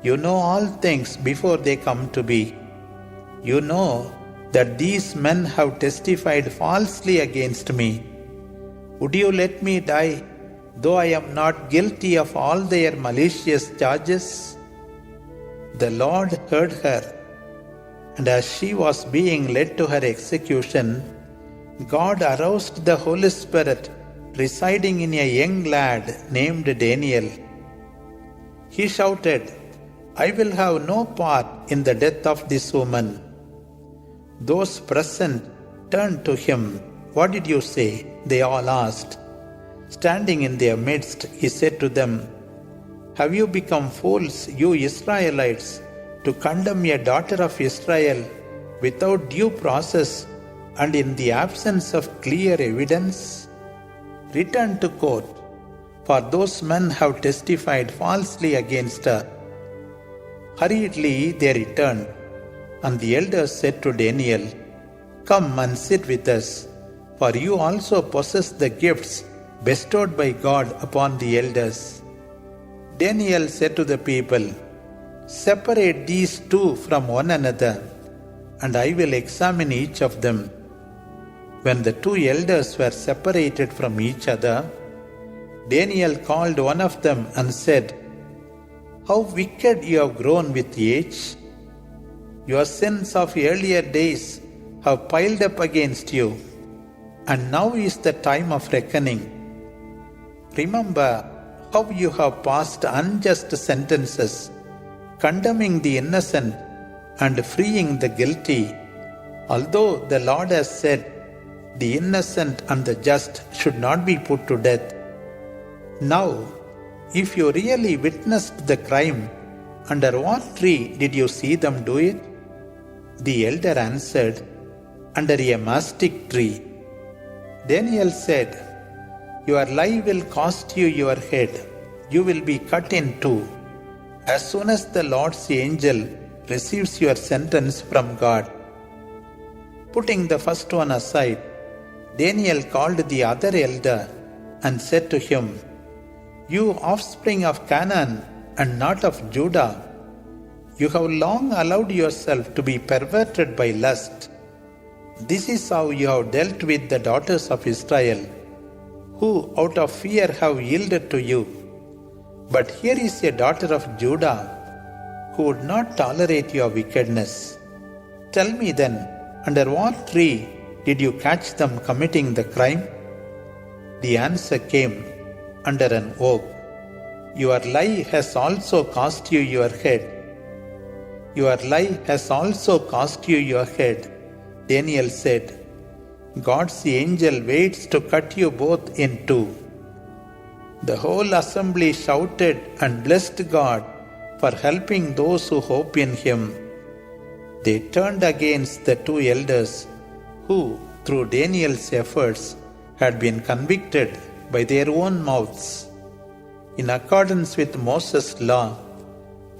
You know all things before they come to be. You know that these men have testified falsely against me. Would you let me die, though I am not guilty of all their malicious charges?" The Lord heard her, and as she was being led to her execution, God aroused the Holy Spirit residing in a young lad named Daniel. He shouted, "I will have no part in the death of this woman." Those present turned to him. "What did you say?" they all asked. Standing in their midst, he said to them, "Have you become fools, you Israelites, to condemn a daughter of Israel without due process and in the absence of clear evidence? Return to court, for those men have testified falsely against her." Hurriedly they returned, and the elders said to Daniel, "Come and sit with us, for you also possess the gifts bestowed by God upon the elders." Daniel said to the people, "Separate these two from one another, and I will examine each of them." When the two elders were separated from each other, Daniel called one of them and said, "How wicked you have grown with age! Your sins of earlier days have piled up against you, and now is the time of reckoning. Remember how you have passed unjust sentences, condemning the innocent and freeing the guilty, although the Lord has said, 'The innocent and the just should not be put to death.' Now, if you really witnessed the crime, under what tree did you see them do it?" The elder answered, "Under a mastic tree." Daniel said, "Your lie will cost you your head. You will be cut in two, as soon as the Lord's angel receives your sentence from God." Putting the first one aside, Daniel called the other elder and said to him, "You offspring of Canaan and not of Judah, you have long allowed yourself to be perverted by lust. This is how you have dealt with the daughters of Israel, who out of fear have yielded to you. But here is a daughter of Judah, who would not tolerate your wickedness. Tell me then, under what tree Did you catch them committing the crime? The answer came under an oak. Your lie has also cost you your head. Your lie has also cost you your head. Daniel said, God's angel waits to cut you both in two. The whole assembly shouted and blessed God for helping those who hope in Him. They turned against the two elders who, through Daniel's efforts, had been convicted by their own mouths. In accordance with Moses' law,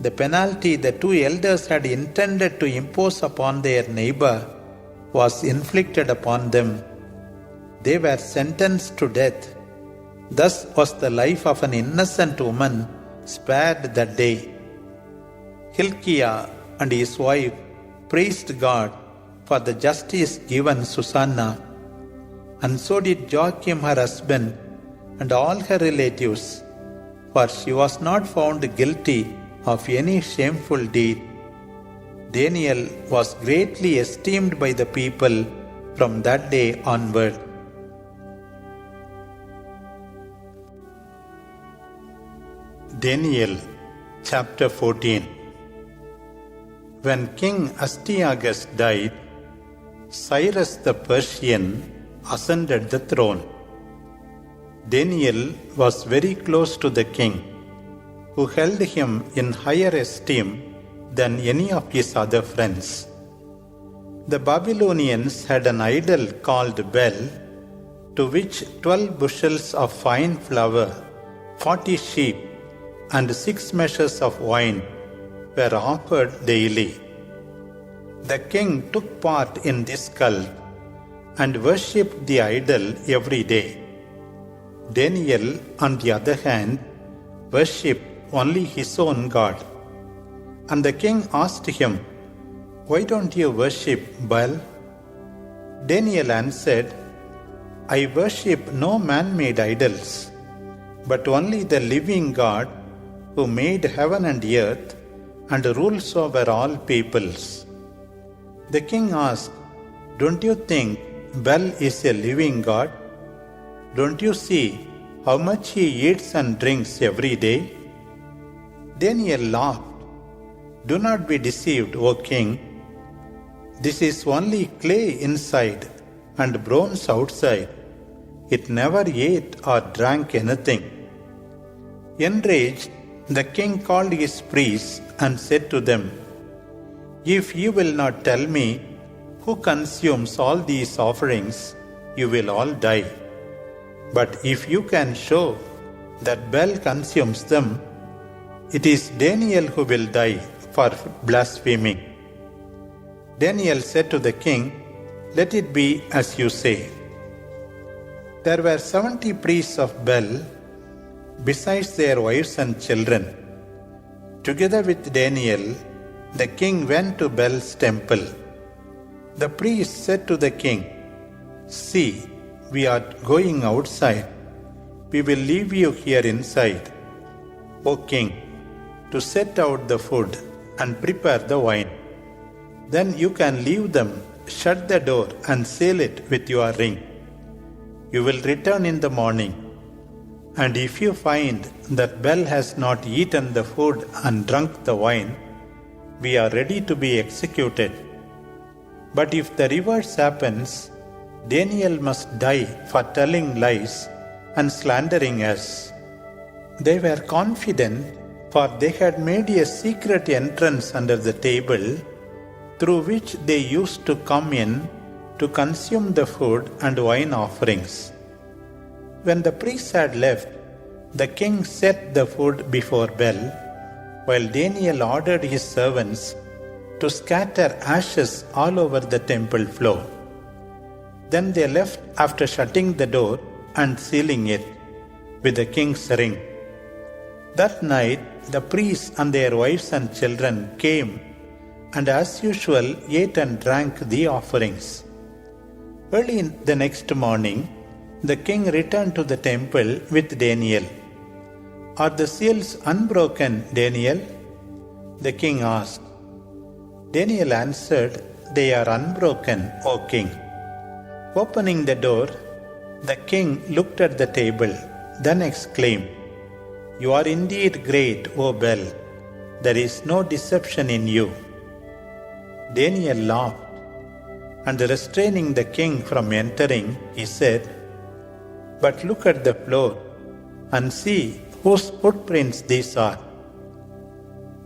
the penalty the two elders had intended to impose upon their neighbor was inflicted upon them. They were sentenced to death. Thus was the life of an innocent woman spared that day. Hilkiah and his wife praised God for the justice given Susanna, and so did Joachim her husband and all her relatives, for she was not found guilty of any shameful deed. Daniel was greatly esteemed by the people from that day onward. Daniel chapter 14. When King Astyages died, Cyrus the Persian ascended the throne. Daniel was very close to the king, who held him in higher esteem than any of his other friends. The Babylonians had an idol called Bel, to which 12 bushels of fine flour, 40 sheep, and 6 measures of wine were offered daily. The king took part in this cult and worshipped the idol every day. Daniel, on the other hand, worshipped only his own God. And the king asked him, Why don't you worship Baal? Daniel answered, I worship no man-made idols, but only the living God who made heaven and earth and rules over all peoples. The king asked, Don't you think Baal is a living God? Don't you see how much he eats and drinks every day? Daniel laughed. Do not be deceived, O king. This is only clay inside and bronze outside. It never ate or drank anything. Enraged, the king called his priests and said to them, If you will not tell me who consumes all these offerings, you will all die. But if you can show that Baal consumes them, it is Daniel who will die for blaspheming. Daniel said to the king, Let it be as you say. There were 70 priests of Baal, besides their wives and children. Together with Daniel, the king went to Baal's temple. The priest said to the king, See, we are going outside. We will leave you here inside, O king, to set out the food and prepare the wine. Then you can leave them, shut the door and seal it with your ring. You will return in the morning. And if you find that Baal has not eaten the food and drunk the wine, we are ready to be executed. But if the reverse happens, Daniel must die for telling lies and slandering us. They were confident, for they had made a secret entrance under the table, through which they used to come in to consume the food and wine offerings. When the priests had left, the king set the food before Baal, while Daniel ordered his servants to scatter ashes all over the temple floor. Then they left after shutting the door and sealing it with the king's ring. That night the priests and their wives and children came and as usual ate and drank the offerings. Early the next morning, the king returned to the temple with Daniel. Are the seals unbroken, Daniel? The king asked. Daniel answered, They are unbroken, O king. opening the door, the king looked at the table, then exclaimed, "You are indeed great, O Bel. There is no deception in you." Daniel laughed, and restraining the king from entering, he said, "But look at the floor and see whose footprints these are."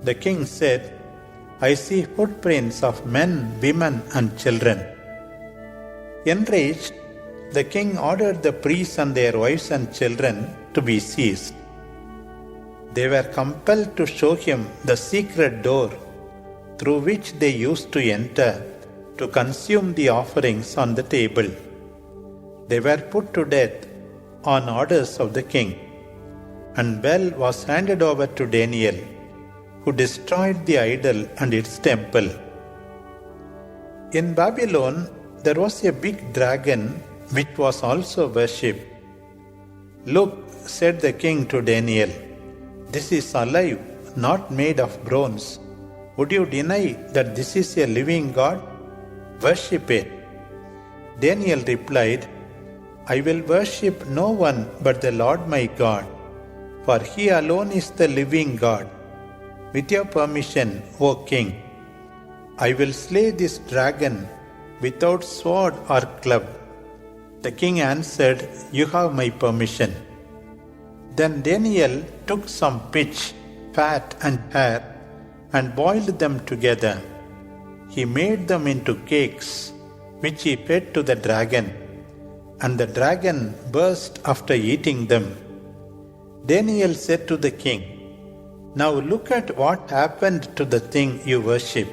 The king said, "I see footprints of men, women, and children." Enraged, the king ordered the priests and their wives and children to be seized. They were compelled to show him the secret door through which they used to enter to consume the offerings on the table. They were put to death on orders of the king, and Bel was handed over to Daniel, who destroyed the idol and its temple. In Babylon, there was a big dragon which was also worshipped. "Look," said the king to Daniel, "this is alive, not made of bronze. Would you deny that this is a living God? Worship it." Daniel replied, "I will worship no one but the Lord my God, for he alone is the living God. With your permission, O king, I will slay this dragon without sword or club." The king answered, "You have my permission." Then Daniel took some pitch, fat, and hair and boiled them together. He made them into cakes, which he fed to the dragon, and the dragon burst after eating them. Daniel said to the king, "Now look at what happened to the thing you worship."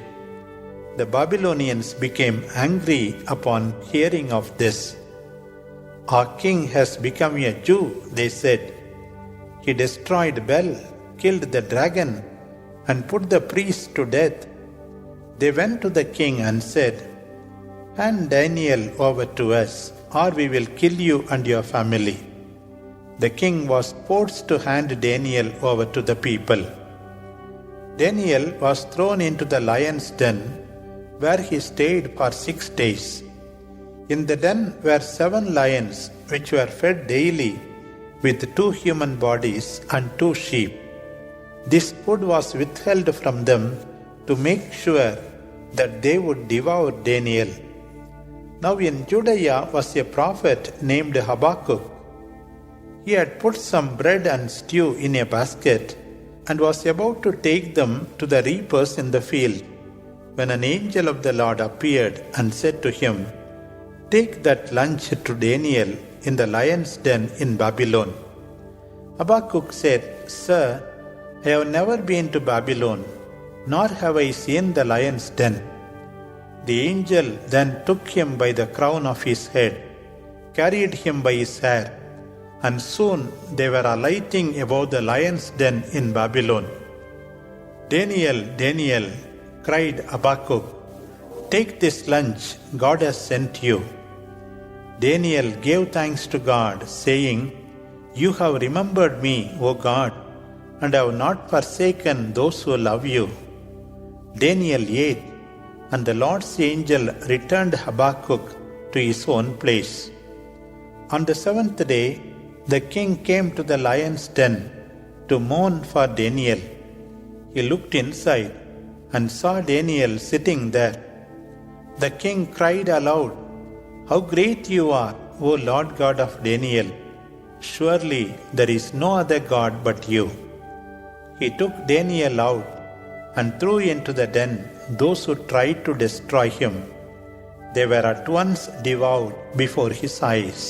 The Babylonians became angry upon hearing of this. "Our king has become a Jew," they said. "He destroyed Bel, killed the dragon, and put the priests to death." They went to the king and said, "Hand Daniel over to us, or we will kill you and your family." The king was forced to hand Daniel over to the people. Daniel was thrown into the lion's den, where he stayed for 6 days. In the den were 7 lions, which were fed daily with 2 human bodies and 2 sheep. This food was withheld from them to make sure that they would devour Daniel. Now in Judea was a prophet named Habakkuk. He had put some bread and stew in a basket and was about to take them to the reapers in the field, when an angel of the Lord appeared and said to him, "Take that lunch to Daniel in the lion's den in Babylon." Habakkuk said, "Sir, I have never been to Babylon, nor have I seen the lion's den." The angel then took him by the crown of his head, carried him by his hair, and soon they were alighting above the lion's den in Babylon. "Daniel, Daniel," cried Habakkuk, "take this lunch, God has sent you." Daniel gave thanks to God, saying, "You have remembered me, O God, and have not forsaken those who love you." Daniel ate, and the Lord's angel returned Habakkuk to his own place. On the 7th day, the king came to the lion's den to mourn for Daniel. He looked inside and saw Daniel sitting there. The king cried aloud, "How great you are, O Lord God of Daniel! Surely there is no other God but you." He took Daniel out and threw into the den those who tried to destroy him. They were at once devoured before his eyes.